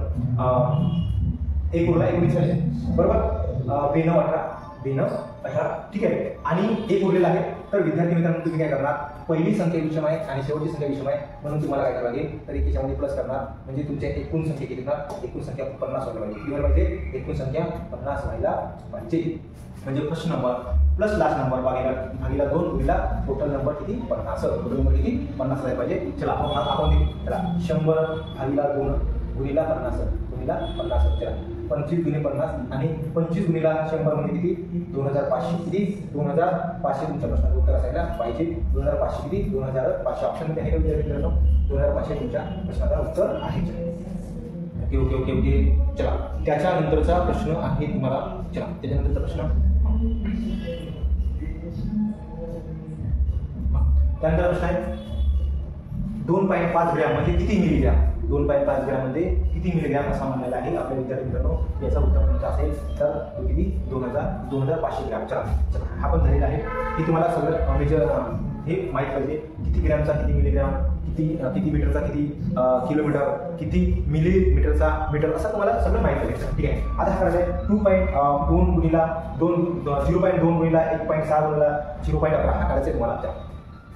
1 उरला, 19 झाले बरोबर. 2 9 18 2 9 18 ठीक आहे. आणि 1 उरलेला आहे, तर विद्यार्थी मित्रांनो तुम्ही काय करणार, पहिली संख्या विषम आहे आणि शेवटची संख्या विषम आहे, म्हणून तुम्हाला काय करावं लागेल, तर याच्यामध्ये प्लस करणार. म्हणजे तुमच्या एकूण संख्या किती होणार, एकूण संख्या 50 व्हायला पाहिजे. किती व्हायला पाहिजे, एकूण संख्या 50 व्हायला पाहिजे. म्हणजे first number plus last number भागीला 2 गुणिला टोटल नंबर किती 50. टोटल नंबर किती 50 व्हायला पाहिजे. चला आपण चला 100 भागीला 2 गुणिला 50 गुणिला 50. चला 25 गुणिले 50 आणि 25 गुणिला 100 म्हणजे किती 2500. किती 2500 तुमच्या प्रश्नाचं उत्तर असायला पाहिजे. 2500 किती 2500 ऑप्शन मध्ये आहे का विद्यार्थी मित्रांनो, 2500 तुमच्या प्रश्नाचं उत्तर आहे. Okay okay okay okay. चला त्याच्यानंतरचा प्रश्न आहे तुम्हाला, चला त्याच्यानंतरचा प्रश्न, त्यानंतर प्रश्न आहे 2.5 ग्रॅम म्हणजे किती मिलीग्रॅम, 2.5 ग्रॅम म्हणजे किती मिलीग्रॅम असा म्हणलेला आहे आपल्या विद्यार्थी मित्रांनो. याचा उत्तर तुमचा असेल तर किती 2500 ग्रॅम. चला हा पण झालेला आहे. हे तुम्हाला सगळं मेजर हे माहीत पाहिजे, किती ग्रॅमचा किती मिलीग्रॅम, किती मीटरचा किती किलोमीटर, किती मिलीमीटरचा मीटर, असं तुम्हाला सगळं माहिती पाहिजे. ठीक आहे. आता हा करायचं आहे 2.2 गुणिला 0.2 गुणिला 1.6 गुणिला 0.11 हा करायचं आहे तुम्हाला.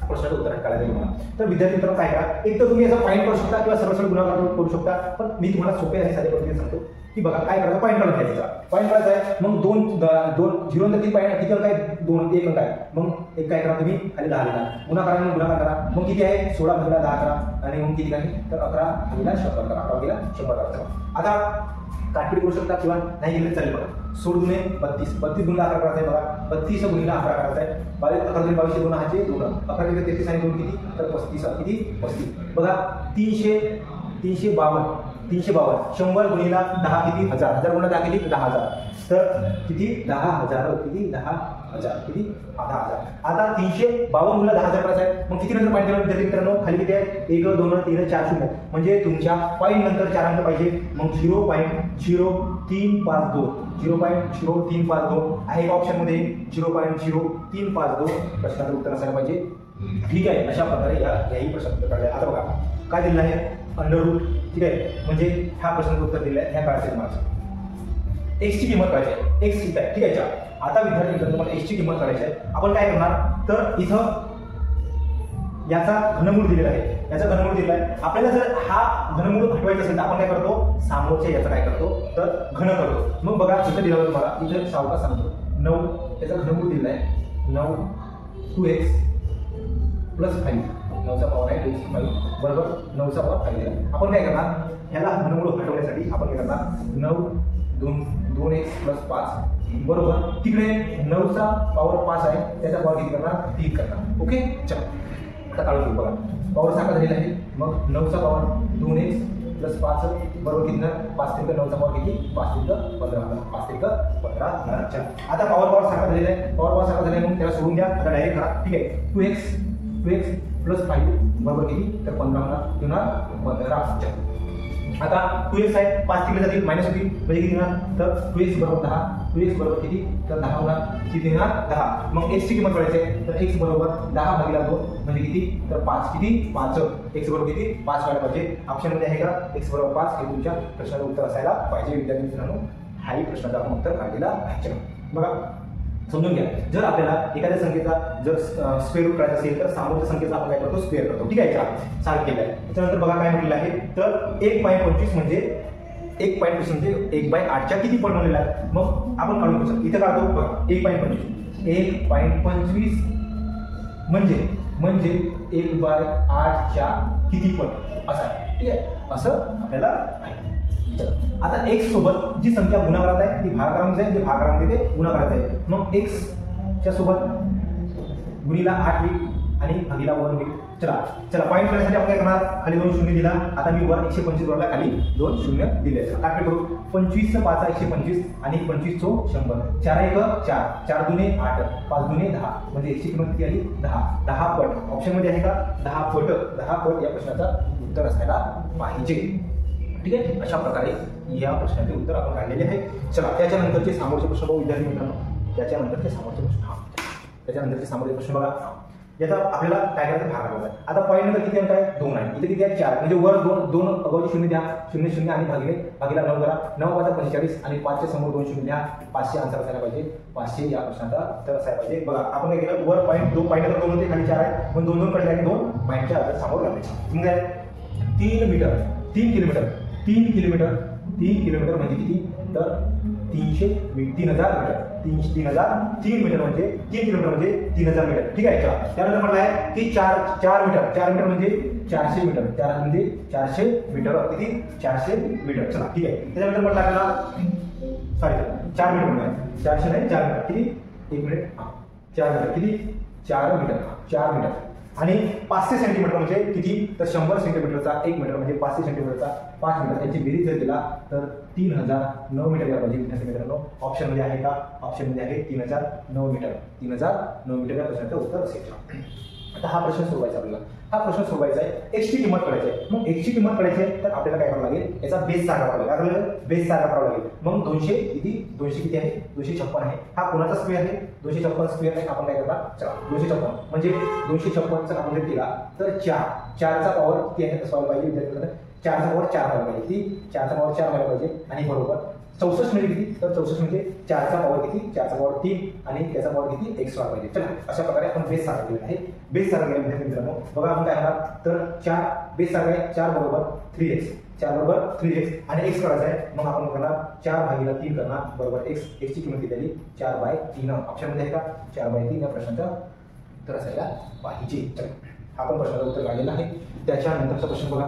प्रश्नाचं उत्तर काढायचं तुम्हाला. तर विद्यार्थी मित्रांनो काय करा, एक तर तुम्ही याचा पॉईंट करू शकता किंवा सरळ गुणाकार करू शकता, पण मी तुम्हाला सोपे आणि साध्या पद्धतीने सांगतो की बघा काय करायचं, पॉईंट काढून घ्यायचा. पॉईंट काढायचा आहे, मग 0 नंतर पॉईंट किती अंक आहे, 2 1 अंक आहे. मग एक काय करा तुम्ही खाली 10 लिहा, गुणाकार करा. मग किती आहे 16 भागीला 10 करा आणि मग किती आहे तर 11 भागीला 100 करा. 11 भागीला 100 करा. आता काटपीट करू शकता किंवा नाही गेले चालेल. बघा 16 गुणे 32, 32 गुणिला 11 करायचं आहे. बघा 32 गुणिला 11 करायचं आहे. 22 22 2 हाचे 2, 11 33 आणि 2 किती तर 35 किती 35. बघा 352 100 गुणिला 10 किती 1000, 1000 गुणिला 10 किती 10,000, तर किती 10,000 किती 10,000 किती 10,000. आता 352 गुणिला 10,000 करायचं आहे. मग किती नंतर पॉईंट केला विद्यार्थी मित्रांनो, खाली किती आहे 1 2 3 4 0, म्हणजे तुमच्या पॉईंट नंतर 4 अंक पाहिजे. मग 0.0352 0.0352 आहे का ऑप्शन मध्ये, 0.0352 प्रश्नाचं उत्तर असायला पाहिजे. ठीक आहे. अशा प्रकारे याही प्रश्नाचं उत्तर काढले. आता बघा काय दिलेलं आहे अंडररूट. ठीक आहे, म्हणजे ह्या प्रश्नाचं उत्तर दिलं आहे, ह्या काढायचं तुम्हाला. एक्स ची किंमत काढायची आहे. एक्स किती आहे, ठीक आहे. आता विद्यार्थी मित्रांनो तुम्हाला एक्स ची किंमत काढायची आहे. आपण काय करणार, तर इथं याचा घनमूळ दिलेला आहे, याचा घनमूळ दिलेला आहे. आपल्याला जर हा घनमूळ हटवायचा असेल तर आपण काय करतो, समोरच्या याचा काय करतो तर घन करतो. मग बघा इथं दिलं तुम्हाला, इथं सावकाश सांगतो 9 याचा घनमूळ दिलेला आहे 9 2x + 5, 9चा पॉवर आहे 5 बरोबर, 9चा पॉवर 5 दिला. आपण काय करणार, ह्याला घनमूळ हटवण्यासाठी आपण काय करणार 9 2x + 5 बरोबर, तिकडे 9चा पॉवर 5 आहे, त्याचा पॉवर किती करणार 3 करणार. ओके चला आता काढून घेऊ. बघा पॉवर सारखा झालेला आहे मग 9चा पॉवर 2x प्लस 5 बरोबर किती होणार 5 त्रिक 9चा पॉवर किती 5 त्रिक 15 होणार 5 त्रिक 15 होणार. चला आता पॉवर सारखा झालेला आहे. पॉवर सारखा झाला आहे म्हणून त्याला सोडून द्या. आता डायरेक्ट करा. ठीक आहे 2x प्लस 5 बरोबर किती तर 15 होणार 15. आता 2x आहे 5 तिकडे जातील मायनस होतील म्हणजे किती होणार तर 2x बरोबर 10 2x बरोबर किती तर 10 होणार किती होणार 10. मग x ची किंमत काढायची आहे तर x बरोबर 10 भागिले 2 म्हणजे किती तर 5 किती 5 x बरोबर किती 5 व्हायला पाहिजे. ऑप्शन मध्ये आहे का x बरोबर 5 हे तुमच्या प्रश्नाचं उत्तर असायला पाहिजे. विद्यार्थी मित्रांनो हाही प्रश्नाचा आपण उत्तर काढलेला आहे. बघा समजून घ्या जर आपल्याला एखाद्या संख्येचा जर स्क्वेअर रूट काढायचा असेल तर समोरच्या संख्येचा आपण काय करतो स्क्वेअर करतो. ठीक आहे का सारखं केलं आहे. त्याच्यानंतर बघा काय म्हटलेलं आहे तर 1.25 म्हणजे 1.25 म्हणजे 1/8च्या किती पट बनलेला आहे. मग आपण काढून घेऊ इथे काढतो बघा 1.25 म्हणजे 1/8च्या किती पट असं आहे. ठीक आहे असं आपल्याला आहे. आता x सोबत जी संख्या गुणाकारात आहे ती भागाकारामध्ये आहे, जे भागाकारामध्ये ते गुणाकारात आहे. मग x च्या सोबत गुणीला 8 होईल आणि भागीला 1 होईल. चला पॉईंट करण्यासाठी आपण काय करणार खाली 2 शून्य दिला. आता मी वर 125 वरला खाली 2 शून्य दिले. टाकले करू 25 चा 5 125 आणि 25 चो 100 4 1 4 4 दुने 8 5 दुने 10 म्हणजे x ची किंमत किती आली 10 पट. ऑप्शन मध्ये आहे का 10 पट या प्रश्नाचा उत्तर असायला पाहिजे. ठीक आहे अशा प्रकारे या प्रश्नाचे उत्तर आपण काढलेले आहे. चला त्याच्यानंतरचे समोरचे प्रश्न बघू विद्यार्थी मित्रांनो. त्याच्यानंतरचे समोरचे प्रश्न बघा. याचा आपल्याला काय करायचं भाग करायचा. आता पॉईंट नंतर किती अंक आहे 2 आहे. इथे किती आहे 4 म्हणजे वर 2 अगोदर शून्य द्या 0 आणि भागीला 9 करा 9 5 45 आणि 5 च्या समोर 2 शून्य द्या 500 आन्सर असायला पाहिजे. 500 या प्रश्नाचा उत्तर असायला पाहिजे. बघा आपण काय केलं वर पॉईंट 2 पॉईंट नंतर 2 होते खाली 4 आहे पण 2 कडले आणि 2 पॉईंटच्या आधार समोर लावले. मग काय 3 किलोमीटर म्हणजे किती तर 3000 मीटर 3 मीटर म्हणजे 3 किलोमीटर म्हणजे 3000 मीटर. ठीक आहे का त्यानंतर म्हटलं आहे की 4 मीटर म्हणजे 400 मीटर 4 म्हणजे 400 मीटर किती 400 मीटर. चला ठीक आहे. त्याच्यानंतर म्हटलं आपल्याला सॉरी 4 मीटर म्हणजे 400 नाही 4 मीटर किती 1 मिनिट 4 मीटर किती 4 मीटर आणि 500 सेंटीमीटर म्हणजे किती तर 100 सेंटीमीटरचा 1 मीटर म्हणजे 500 सेंटीमीटरचा 5 मीटर त्यांची बेरीज जर केला तर 3009 मीटर या पाहिजे. विद्यार्थी मित्रांनो ऑप्शन मध्ये आहे का ऑप्शन मध्ये आहे 3009 मीटर या प्रश्नाचं उत्तर असेल. आता हा प्रश्न सोडवायचा आहे x ची किंमत काढायची आहे. मग x ची किंमत काढायची आहे तर आपल्याला काय करावं लागेल याचा बेस सारखा करावा लागेल. मग 200 किती आहे 256 आहे. हा कोणाचा स्क्वेअर आहे 256 स्क्वेअर आहे. आपण काय करणार चला 256 म्हणजे 256 चा आपण जर केला तर 4चा पॉवर किती आहे असं व्हायला पाहिजे विद्यार्थ्यांना 4चा पॉवर 4 व्हायला पाहिजे. ती 4चा पॉवर 4 व्हायला पाहिजे आणि बरोबर 64 म्हणजे किती तर 64 म्हणजे 4चा पॉवर किती 4चा पॉवर 3 आणि त्याचा पॉवर किती x व्हायला पाहिजे. चला अशा प्रकारे आपण बेस सारखा केलेला आहे. बेस सारखा केला विद्यार्थी मित्रांनो बघा आपण काय करणार तर 4 बेस सारखा आहे 4 बरोबर 3x आणि x करायचा आहे. मग आपण करणार 4 भागीला 3 करणार बरोबर x ची किंमत किती आली 4/3. ऑप्शन मध्ये आहे का 4/3 या प्रश्नाचा उत्तर असायला पाहिजे. चला आपण प्रश्नाचं उत्तर काढलेलं आहे. त्याच्यानंतरचा प्रश्न बघा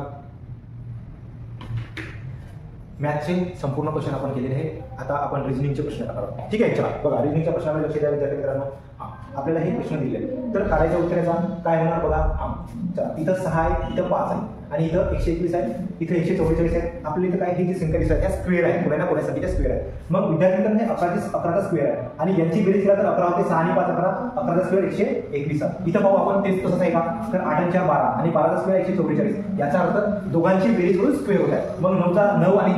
मॅथचे संपूर्ण क्वेश्चन आपण केलेले आहे. आता आपण रिजनिंगचे प्रश्न करणार. ठीक आहे चला बघा रिजनिंगच्या प्रश्नामध्ये लक्ष द्या विद्यार्थी मित्रांनो. आपल्याला हे प्रश्न दिले तर काढायच्या उत्तराचा काय होणार बघा. चला इथं 6 आहे इथं 5 आहे आणि इथं 121 आहे इथं 144 आहे. आपल्या इथं काय ही जी संख्या दिसत आहे त्या स्क्वेअर आहे कोणा ना कोणा संख्येच्या स्क्वेअर आहे. मग विद्यार्थी मित्रांनो हे 11चा स्क्वेअर आहे आणि यांची बेरीज केला तर 11 होते 6 आणि 5 11चा स्क्वेअर 121. इथं पाहू आपण तेच तसंच आहे का तर 8 आणि 4 12 आणि 12चा स्क्वेअर 144. याचा अर्थ दोघांची बेरीज करून स्क्वेअर होत आहे. मग 9 आणि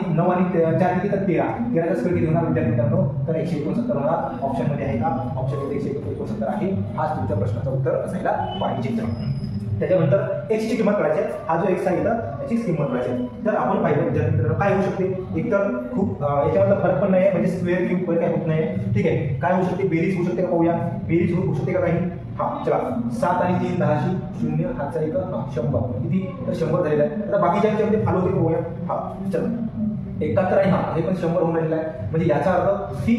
4 किती तर 13चा स्क्वेअर किती होणार विद्यार्थी मित्रांनो तर 169 होणार. ऑप्शन मध्ये आहे का ऑप्शन मध्ये 169 आहे. हाच तुमच्या प्रश्नाचं उत्तर असायला पाहिजे. त्याच्यानंतर x ची किंमत काढायची आहे. हा जो x आहे इथं याची किंमत काढायची आहे. तर आपण पाहिलं विद्यार्थी मित्रांनो काय होऊ शकते एकतर खूप याच्यामध्ये फरक पण नाही म्हणजे स्क्वेअर क्यूब वर काय होत नाही. ठीक आहे काय होऊ शकते बेरीज होऊ शकते का पाहूया. बेरीज होऊ शकते का काही चला 7 आणि 3 10 0 हातचा 1 100 किती तर 100 झालेला आहे. आता बाकीच्या याच्यामध्ये फालो होते पाहूया. चला 71 आहे हे पण 100 होऊन राहिलेलं आहे. म्हणजे याचा अर्थ की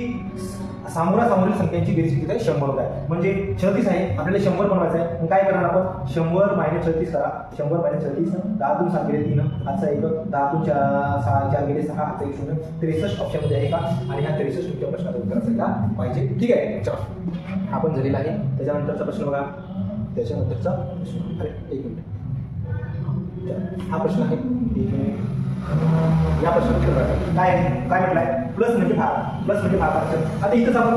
सामोरासमोरील संख्यांची बेरीज किती आहे 100 होत आहे. म्हणजे 36 आहे आपल्याला 100 बनवायचं आहे. मग काय करणार आपण 100 - 36 करा 100 - 36 10 तून 7 गेले 3 हातचा 1 10 तून 4 गेले 6 हातचा 1 0 63 ऑप्शन मध्ये आहे का आणि हा 63 तुमच्या प्रश्नाचं उत्तर असायला पाहिजे. ठीक आहे चला आपण झालेला आहे. त्याच्यानंतरचा प्रश्न बघा त्याच्यानंतरचा प्रश्न अरे 1 मिनिट हा प्रश्न आहे. या प्रश्नाचं काय आहे, काय म्हटलंय, प्लस म्हणजे भाग, प्लस म्हणजे भागाकार. आता इथंच आपण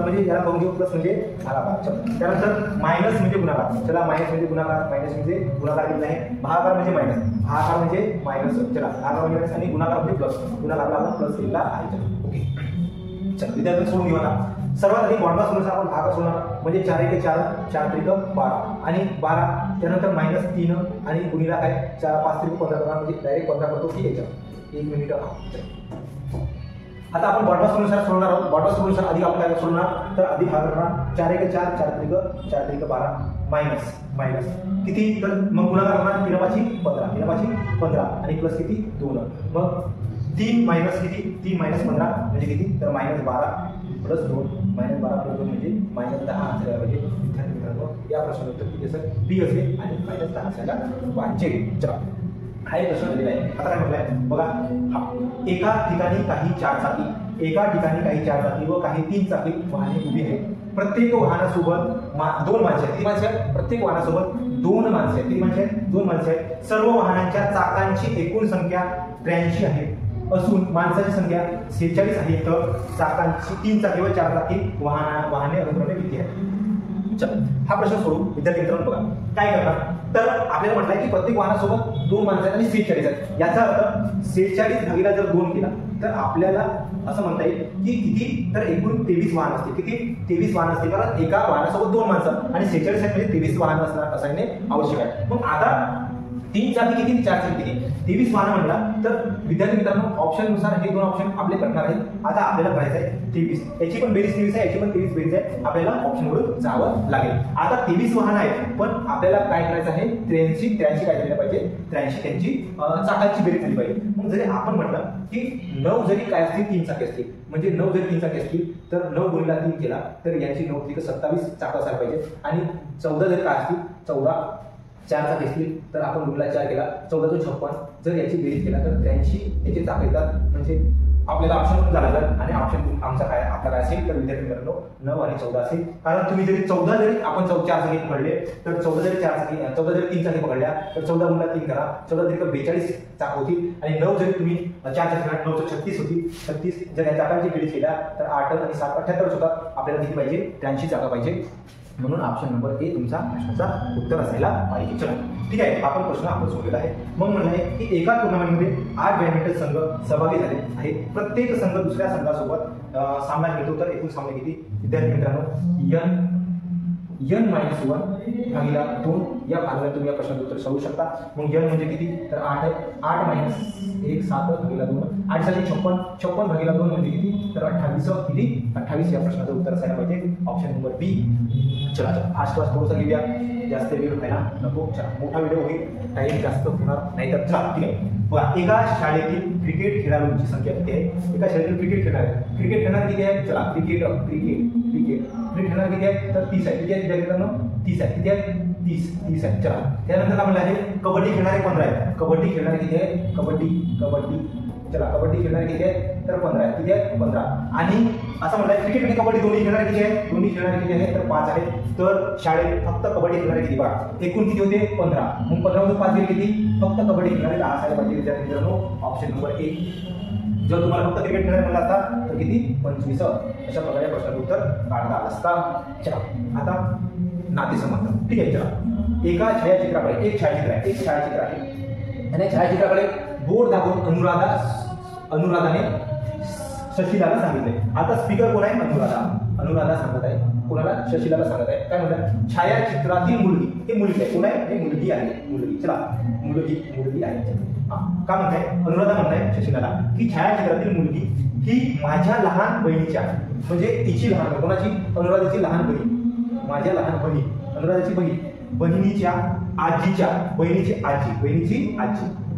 म्हणजे याला पाहून घेऊ, प्लस म्हणजे भागाकार. त्यानंतर मायनस म्हणजे गुणाकार. चला, मायनस म्हणजे गुणाकार, मायनस म्हणजे गुणाकार घेतला आहे, भागाकार म्हणजे मायनस, भागाकार म्हणजे मायनस. चला, भागाकार म्हणजे मायनस आणि गुणाकार म्हणजे प्लस, गुणाकारला आपण प्लस लिहिला आहे. ओके, चला विद्यार्थी सोडून घेऊ. आता सर्वात आधी बॉन्डला सोडून आपण भागाकार सोडणार, म्हणजे 4 × 4 4 × 12 आणि 12. त्यानंतर -3 आणि गुणिला काय 5 × 15 करणार, म्हणजे डायरेक्ट 15 करतो की याच्या 1 मिनिट. आता आपण बॉन्डला सोडणार आहोत. बॉन्डला सोडून आधी आपण काय सोडणार, तर आधी भाग करणार 4 × 4 4 × 12 मायनस किती, तर मग गुणाकार करणार 3 × 15 आणि प्लस किती 2. मग 3 मायनस किती, 3 - 15 म्हणजे किती, तर -12 + 2 -12 + 2 म्हणजे -10 असायला पाहिजे. विद्यार्थी मित्रांनो, या प्रश्नाचं उत्तर किती असेल, बी असेल आणि -10 असायला पाहिजे. चला, हा एक प्रश्न दिलेला आहे. आता काय म्हटलंय बघा, हा एका ठिकाणी काही 4 चाकी, एका ठिकाणी काही 4 चाकी व काही 3 चाकी वाहने उभी आहेत. प्रत्येक वाहनासोबत 2 माणसे आहेत. ती माणसे आहेत, प्रत्येक वाहनासोबत 2 माणसे आहेत. ती माणसे आहेत, 2 माणसे आहेत. सर्व वाहनांच्या चाकांची एकूण संख्या 83 आहे असून माणसाची संख्या 46 आहे. तर चाकांची 3 चाकी व 4 चाकी वाहने अनुक्रमे किती आहेत. चला, हा प्रश्न सोडू. विद्यार्थी मित्रांनो बघा, काय करणार, तर आपल्याला म्हटलंय की प्रत्येक वाहनासोबत 2 माणसं आहेत आणि 46 आहेत. याचा अर्थ 46 भागीला जर 2 केला तर आपल्याला असं म्हणता येईल की किती, तर एकूण 23 वाहन असतील. किती, 23 वाहन असतील, कारण एका वाहनासोबत 2 माणसं आणि 46 आहेत म्हणजे 23 वाहन असणार असणे आवश्यक आहे. मग आता 3 चाकी किती, 4 चाकी किती, 23 वाहन म्हणला तर विद्यार्थी मित्रांनो ऑप्शन नुसार हे 2 ऑप्शन आपले कटणार आहेत. आता आपल्याला करायचं आहे 23, याची पण बेरीज 23 आहे, याची पण 23 बेरीज आहे. आपल्याला ऑप्शनवरून जावं लागेल. आता 23 वाहन आहेत, पण आपल्याला काय करायचं आहे, 83 काय झालं पाहिजे, 83 त्यांची चाकांची बेरीज झाली पाहिजे. मग जरी आपण म्हटलं की 9 जरी काय असतील, 3 चाके असतील, म्हणजे 9 जरी 3 चाके असतील तर 9 × 3 केला तर याची 9 × 27 चाकं असायला पाहिजे. आणि 14 जरी काय असतील, 14 4 चाक असतील तर आपण गुणिला 4 केला, 14 × 56. जर याची बेरीज केला तर 83 याचे चाक येतात. म्हणजे आपल्याला ऑप्शन झाला आणि ऑप्शन आमचा काय आपला काय असेल, तर विद्यार्थी मित्रांनो 9 आणि 14 असेल. कारण तुम्ही जरी 14 जरी आपण 4 चाकी पकडले तर 14 जरी 14 जरी 3 चाकी पकडल्या तर 14 × 3 करा, 14 × 42 चाक होतील. आणि 9 जरी तुम्ही 4 चाकी 9 × 36 होती, 36 जर या चाकांची बेरीज केल्या तर 8 आणि 7 78 होतात. आपल्याला किती पाहिजे, 83 चाका पाहिजे. म्हणून ऑप्शन नंबर ए तुमचा प्रश्नाचा उत्तर असायला पाहिजे. चला, ठीक आहे, आपण प्रश्न आपण सोडलेला आहे. मग म्हणलं आहे की एका टुर्नामेंटमध्ये 8 बॅडमिंटन संघ सहभागी झाले आहेत. प्रत्येक संघ दुसऱ्या संघासोबत सामना खेळतो. तर एकूण सामने किती, विद्यार्थी मित्रांनो n - 1 भागीला 2 या फॉर्म्युला तुम्ही या प्रश्नाचं उत्तर सांगू शकता. मग n म्हणजे किती, तर 8 आहे, 8 - 1 7 भागीला 2, 8 साठी 56, 56 भागीला 2 म्हणजे किती, तर 28 किती 28 या प्रश्नाचं उत्तर असायला पाहिजे. ऑप्शन नंबर बी. चला, फास्ट थोडंसं घेऊया, जास्त वेळ व्हायला नको. चला, मोठा व्हिडिओ होईल, टाईम जास्त होणार नाही. तर चला, ठीक आहे बघा, एका शाळेतील क्रिकेट खेळाडूंची संख्या किती आहे. एका शाळेतील क्रिकेट खेळणारे किती आहे, चला क्रिकेट खेळणारे किती आहे, तर 30 आहे. किती आहे विद्यार्थ्यांनो, 30 आहे. किती आहे, 30 आहे. चला, त्यानंतर काय म्हणलं आहे, कबड्डी खेळणारे 15 आहेत. कबड्डी खेळणारे किती आहे, कबड्डी चला, कबड्डी खेळणारे किती आहेत, तर 15 आहेत. किती आहेत, 15. आणि असं म्हणतात क्रिकेट आणि कबड्डी दोन्ही खेळणारे किती आहेत, दोन्ही खेळणारे किती आहेत, तर 5 आहेत. तर शाळेत फक्त कबड्डी खेळणारे किती, बघा एकूण किती होते, 15. मग 15 मधून 5 गेले किती, फक्त कबड्डी खेळणारे 10 असायला पाहिजे. विद्यार्थी मित्रांनो ऑप्शन नंबर ए. जर तुम्हाला फक्त क्रिकेट खेळायला म्हणलं असता तर किती, 25. अशा प्रकारे प्रश्नाचं उत्तर काढता आलं असता. चला, आता नातेसंबंध, ठीक आहे. चला, एका छायाचित्राकडे एक छायाचित्र आहे आणि छायाचित्राकडे बोट दाखवून अनुराधाने शशिलाला सांगितले. आता स्पीकर कोण आहे, अनुराधा सांगत आहे. कोणाला, शशिलाला सांगत आहे. काय म्हणतात, छायाचित्रातील मुलगी, हे मुलगी आहे. कोण आहे, हे मुलगी आहे. मुलगी, चला मुलगी आहे. का म्हणताय, अनुराधा म्हणताय शशिलाला की छायाचित्रातील मुलगी ही माझ्या लहान बहिणीच्या, म्हणजे तिची लहान बहीण, कोणाची, अनुराधाची लहान बहीण, माझ्या लहान बहीण, अनुराधाची बहीण, बहिणीची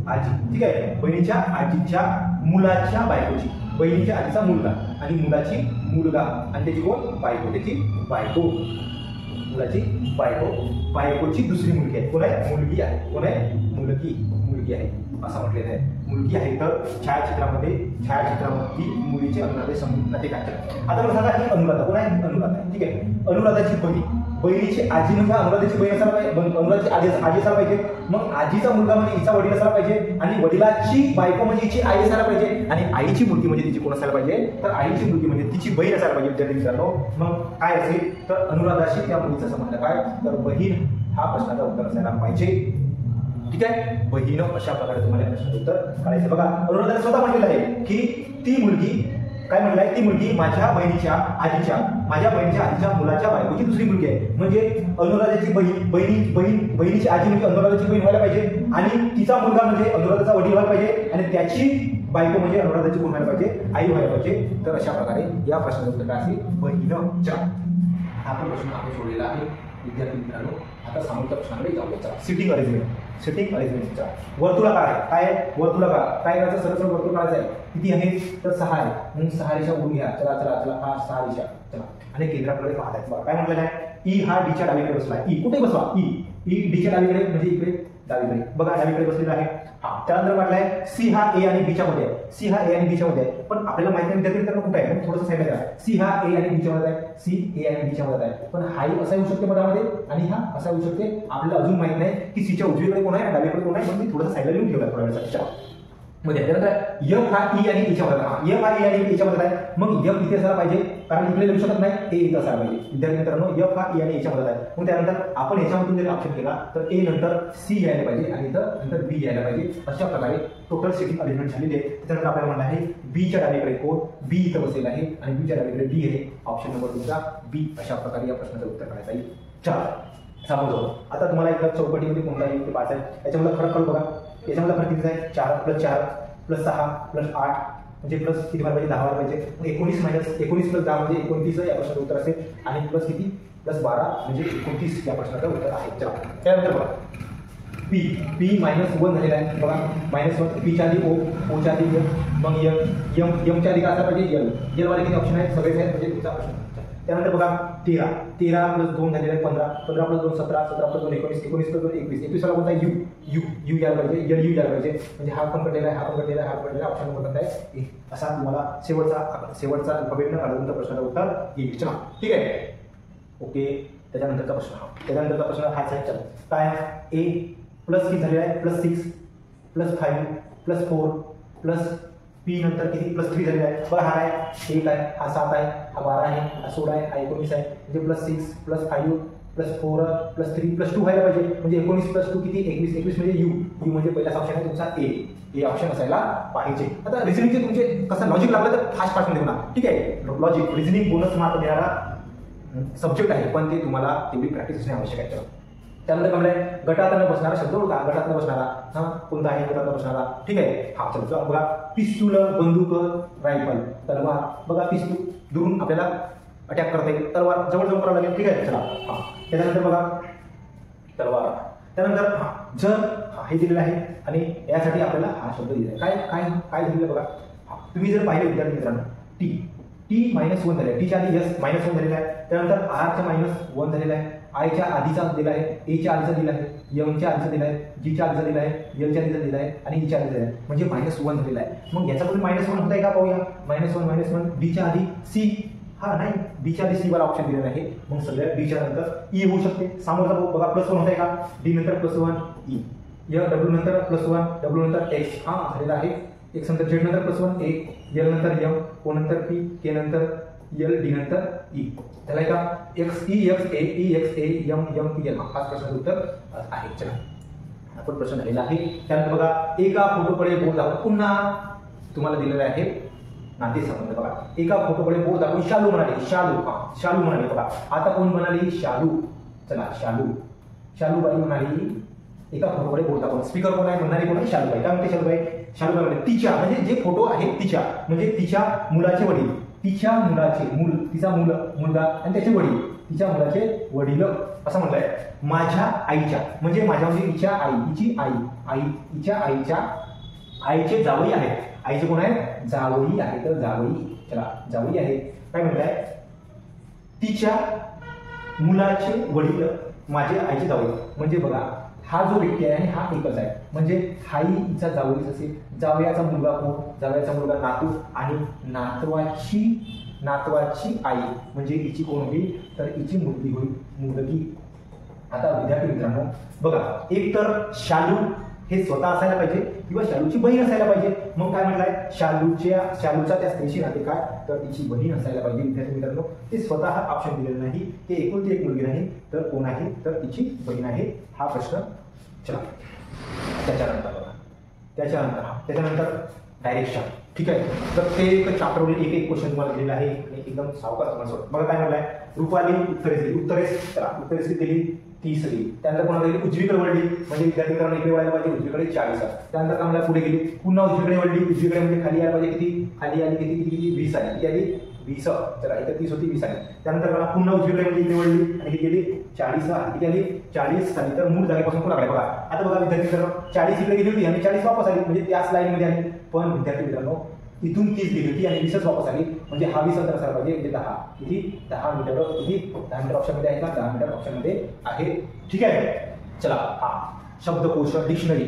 आजी, ठीक आहे, बहिणीच्या आजीच्या मुलाच्या बायकोची, बहिणीच्या आजीचा मुलगा आणि मुलाची मुलगा आणि त्याची कोण, बायको, त्याची बायको, मुलाची बायकोची दुसरी मुलगी आहे. कोण आहे, मुलगी आहे. कोण आहे, मुलगी आहे. असं म्हटलेलं आहे. मुलगी आहे तर छायाचित्रामध्ये मुलीचे अनुराधा समजून नाते काय. आता मला सांगा ही अनुराधा कोण आहे. अनुराधा ठीक आहे. अनुराधाची बहिणीची आजी म्हणजे अनुराधाची बहीण असायला पाहिजे. अनुराधाची आजी असायला पाहिजे. मग आजीचा मुलगा म्हणजे हिचा वडील असायला पाहिजे. आणि वडिलाची बायको म्हणजे हिची आई असायला पाहिजे. आणि आईची मुलगी म्हणजे तिची कोण असायला पाहिजे तर आईची मुलगी म्हणजे तिची बहीण असायला पाहिजे. विद्यार्थी मित्रांनो मग काय असेल तर अनुराधाशी त्या मुलीचा संबंध काय तर बहीण हा प्रश्नाचा उत्तर असायला पाहिजे. ठीक आहे. बहीण अशा प्रकारे तुम्हाला प्रश्नाचं उत्तर काढायचं. बघा अनुराधाने स्वतः म्हटलेलं आहे की ती मुलगी काय म्हटलं आहे ती मुलगी माझ्या बहिणीच्या आजीच्या मुलाच्या बायकोची दुसरी मुलगी आहे. म्हणजे अनुराधाची बहिणीची आजी म्हणजे अनुराधाची बहीण व्हायला पाहिजे. आणि तिचा मुलगा म्हणजे अनुराधाचा वडील व्हायला पाहिजे. आणि त्याची बायको म्हणजे अनुराधाची कोण व्हायला पाहिजे आई व्हायला पाहिजे. तर अशा प्रकारे या प्रश्नाचं उत्तर काय असेल बहीणच्या. हा प्रश्न आपण सोडलेला आहे. विद्यार्थी मित्रांनो आता सामूहिक प्रश्नाकडे जाऊया. सिटिंग अरेंजमेंटचा वर्तुळाकार आहे. काय वर्तुळाकार काय करायचं सरळ वर्तुळ काढायचं आहे. किती आहे तर 6 आहे. म्हणून 6 रेषा ओढून घ्या. चला हा 6 रेषा चला. आणि केंद्राकडे पाहतायत. बघा काय म्हटलेलं आहे ई हा डीच्या डावीकडे बसला आहे. ई कुठे बसवा ई डीच्या डावीकडे म्हणजे इकडे डावीकडे बघा डावीकडे बसलेला आहे. हा त्यानंतर म्हटलंय सी हा ए आणि बीच्या मध्ये आहे. सी हा ए आणि बीच्या मध्ये आहे. पण आपल्याला माहिती नाही विद्यार्थी मित्रांनो कुठे आहे थोडंसं सांगितलं आहे. सी हा ए आणि बीच्या मध्ये आहे. सी ए आणि बीच्या मध्ये आहे. पण हाही असा येऊ शकते पदामध्ये आणि हा असा येऊ शकते. आपल्याला अजून माहित नाही की सीच्या उजवीकडे कोण आहे डावीकडे कोण आहे. पण मी थोडंसं साईडला लिहून ठेवलं थोड्या वेळासाठी मध्ये. त्यानंतर एफ हा ई आणि एच्या मध्ये एफ हा ई आणि एच्या मध्ये आहे. मग एफ इथे असायला पाहिजे कारण इकडे लिहू शकत नाही. ए इथे असायला पाहिजे. विद्यार्थी मित्रांनो एफ हा ई आणि एच्या मध्ये आहे. मग त्यानंतर आपण याच्यामधून जरी ऑप्शन केला तर ए नंतर सी यायला पाहिजे आणि इथं नंतर बी यायला पाहिजे. अशा प्रकारे टोटल सिटिंग अरेंजमेंट झालेली आहे. त्याच्यानंतर आपल्याला म्हणलं आहे बीच्या डावीकडे कोण बी इथं बसलेला आहे आणि बीच्या डावीकडे डी आहे. ऑप्शन नंबर तुमचा बी. अशा प्रकारे या प्रश्नाचं उत्तर काढायचं आहे. चला समजू. आता तुम्हाला एकदा चौकटीमध्ये कोणता येईल ते पाच आहे. याच्यामध्ये फरक कळू बघा. याच्यामध्ये फरक किती आहे 4 + 4 + 6 + 8 म्हणजे प्लस किती व्हायला पाहिजे 10 व्हायला पाहिजे. 19 + 10 म्हणजे 29 या प्रश्नाचं उत्तर असेल. आणि प्लस किती +12 म्हणजे 29 या प्रश्नाचं उत्तर आहे. चला त्यानंतर बघा पी -1 झालेला आहे. बघा -1 पीच्या आधी ओ च्या आधी एम मग एमच्या आधी काय असला पाहिजे एल वाले किती ऑप्शन आहेत सगळेच आहेत म्हणजे तुमचा प्रश्न. त्यानंतर बघा 13 + 2 झालेला आहे 15 + 2 17 + 2 19 19 + 2 21 21 वाला कोणता यू यायला पाहिजे यू यायला पाहिजे. म्हणजे हा पण कटलेला आहे हा पण कटलेला आहे हा पण कटलेला ऑप्शन नंबर कोणता आहे असा तुम्हाला शेवटचा अल्फाबेट न काढल्यानंतर प्रश्नाचं उत्तर येईल. चला ठीक आहे ओके. त्याच्यानंतरचा प्रश्न हाच आहे. चला काय ए प्लस किती झालेला आहे +6 +5 +4 पी नंतर किती +3 झालेला आहे. बघा हा आहे 1 आहे हा 7 आहे हा 12 आहे हा 16 आहे हा 19 आहे. म्हणजे +6 +5 +4 +3 +2 व्हायला पाहिजे. म्हणजे 19 + 2 किती 21 म्हणजे यू म्हणजे पहिलाच ऑप्शन आहे तुमचा ए ऑप्शन असायला पाहिजे. आता रिझनिंगचे तुमचे कसं लॉजिक लागलं तर फास्ट मध्ये होणार. ठीक आहे लॉजिक रिझनिंग बोनस मार्क देणारा सब्जेक्ट आहे पण ते तुम्हाला तेवढी प्रॅक्टिस असणे आवश्यक आहे. त्यामध्ये काय म्हणलंय गटात न बसणारा शब्द ओळखा. गटात न बसणारा हा कोणता आहे गटात न बसणारा ठीक आहे. हा चला बघा पिस्तूल बंदूक रायफल तलवार. बघा पिस्तूल दुरून आपल्याला अटॅक करता येईल. तलवार जवळ करावं लागेल. ठीक आहे चला हा. त्याच्यानंतर बघा तलवार. त्यानंतर जर हे दिलेलं आहे आणि यासाठी आपल्याला हा शब्द दिलेला आहे. काय दिलेलं बघा. तुम्ही जर पाहिलं विद्यार्थी मित्रांनो टी -1 झालेला आहे. टीच्या आधी एस -1 झालेला आहे. त्यानंतर आरच्या -1 झालेला आहे. आयच्या आधीचा दिला आहे एच्या आधीचा दिला आहे एमच्या आधीचा दिला आहे जीच्या आधीचा दिला आहे एलच्या आधीचा दिला आहे आणि ईच्या आधीचा दिला आहे. म्हणजे -1 झालेला आहे. मग याच्यापूर्वी -1 होत आहे का पाहूया. -1 डीच्या आधी सी हा नाही डीच्या आधी सी वाला ऑप्शन दिलेला आहे. मग सगळ्या डीच्या नंतर ई होऊ शकते. सामोरचा बघा +1 होत आहे का डी नंतर +1 ई डब्ल्यू नंतर +1 डब्ल्यू नंतर एक्स हा झालेला आहे. एक्स नंतर झेड नंतर +1 एक एल नंतर एम ओ नंतर पी के नंतर एल डी नंतर ई झालाय का X E X A M P L हाच प्रश्नाचं उत्तर आहे. चला आपण प्रश्न झालेला आहे. त्यानंतर बघा एका फोटोकडे बोट दाखवून पुन्हा तुम्हाला दिलेलं आहे नाते संबंध. बघा एका फोटोकडे बोट दाखवून शालू म्हणाले. बघा आता कोण म्हणाली शालू. चला शालूबाई म्हणाली एका फोटोकडे बोट दाखवून. स्पीकर कोण आहे म्हणणारी कोण आहे शालूबाई. काय म्हणते शालूबाई म्हणजे तिच्या म्हणजे जे फोटो आहेत तिच्या म्हणजे तिच्या मुलाचे वडील तिच्या मुलाचे तिचा मुलगा आणि त्याचे वडील तिच्या मुलाचे वडील असं म्हटलंय. माझ्या आईच्या म्हणजे माझ्या म्हणजे हिच्या आई हिची आई हिच्या आईचे जावई आहेत. आईचे कोण आहेत जावई आहे. तर जावई आहे. काय म्हणताय तिच्या मुलाचे वडील माझे आईचे जावई म्हणजे बघा हा जो व्यक्ती आहे आणि हा एकच आहे, म्हणजे हाही हिचा जावळीच असेल. जावयाचा मुलगा कोण? जावयाचा मुलगा नातू, आणि नातवाची आई म्हणजे हिची कोण होईल? तर हिची मुलगी होईल, मुलगी. आता विद्यार्थी मित्रांनो बघा, एक तर शालू हे स्वतः असायला पाहिजे किंवा शालूची बहीण असायला पाहिजे. मग काय म्हटलंय? शालूचा त्या स्त्रीशी नाते काय? तर तिची बहीण असायला पाहिजे. विद्यार्थी मित्रांनो ते स्वतः ऑप्शन दिलेलं नाही, ते एकुलती एक मुलगी नाही, तर कोण आहे? तर तिची बहीण आहे. हा प्रश्न. चला त्याच्यानंतर डायरेक्शन. ठीक आहे, तर ते एक चॅप्टरवरील एक क्वेश्चन तुम्हाला दिलेला आहे आणि एकदम सावकाश तुम्हाला सोडत. बघा काय म्हटलंय? रुपाली उत्तरेस दिली 30 दिली. त्यानंतर कोणाला गेली? उजवीकडे वळली, म्हणजे विद्यार्थी मित्रांनो इकडे वळायला पाहिजे, उजवीकडे 40. त्यानंतर कामाला पुढे गेली, पुन्हा उजवीकडे वळली, उजवीकडे म्हणजे खाली यायला पाहिजे किती? खाली आली किती 20 आली. किती आली? 20. चला इथे 30 होती, 20 आली. त्यानंतर मला पुन्हा उजवीकडे म्हणजे इकडे वळली आणि किती गेली? 40 आली. किती आली? 40 आली. तर मूळ जागेपासून कोणाकडे? बघा आता बघा विद्यार्थी मित्रांनो 40 इकडे गेली होती आणि 40 वापस आली, म्हणजे त्याच लाईन मध्ये आली. पण विद्यार्थी मित्रांनो इथून 30 गेली होती आणि 20च वापस आली, म्हणजे हा 20 अंतर असायला पाहिजे, म्हणजे 10. किती? 10 मीटर. किती? 10 मीटर ऑप्शन मध्ये आहे का? 10 मीटर ऑप्शन मध्ये आहे. ठीक आहे. चला हा शब्दकोश डिक्शनरी,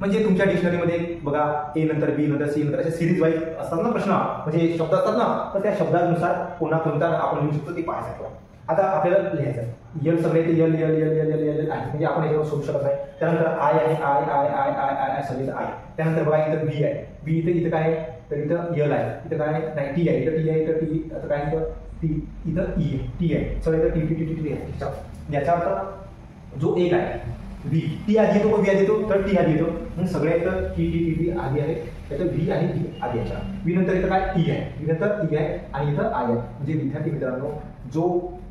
म्हणजे तुमच्या डिक्शनरीमध्ये बघा ए नंतर बी नंतर सी नंतर असे सिरीज वाईज असतात ना प्रश्न, म्हणजे शब्द असतात ना, तर त्या शब्दानुसार कोणता आपण लिहू शकतो ते पाहायचं. आता आपल्याला लिहायचं यल सगळे ते यल आहे, म्हणजे आपण याच्यावर शोधू शकत नाही. त्यानंतर आय आहे, आय सगळे आय. त्यानंतर बघा इथं बी आहे, बी इथं काय आहे? तर इथं यल आहे, इथं काय नाही टी आहे, इथं टी आहे, इथं टी, आता काय इथं टी, इथं ई टी आहे, सगळं इथं टी आहे. याचा अर्थ जो एक आहे व्ही, टी आधी येतो, व्ही आधी येतो, तर टी आधी येतो, म्हणून सगळ्या इथं टी आधी आहे, त्याचं व्ही आहे, व्ही आधी याच्या. व्ही नंतर इथं काय? ई आहे, व्ही नंतर ई आहे आणि इथं आय आहे. म्हणजे विद्यार्थी मित्रांनो जो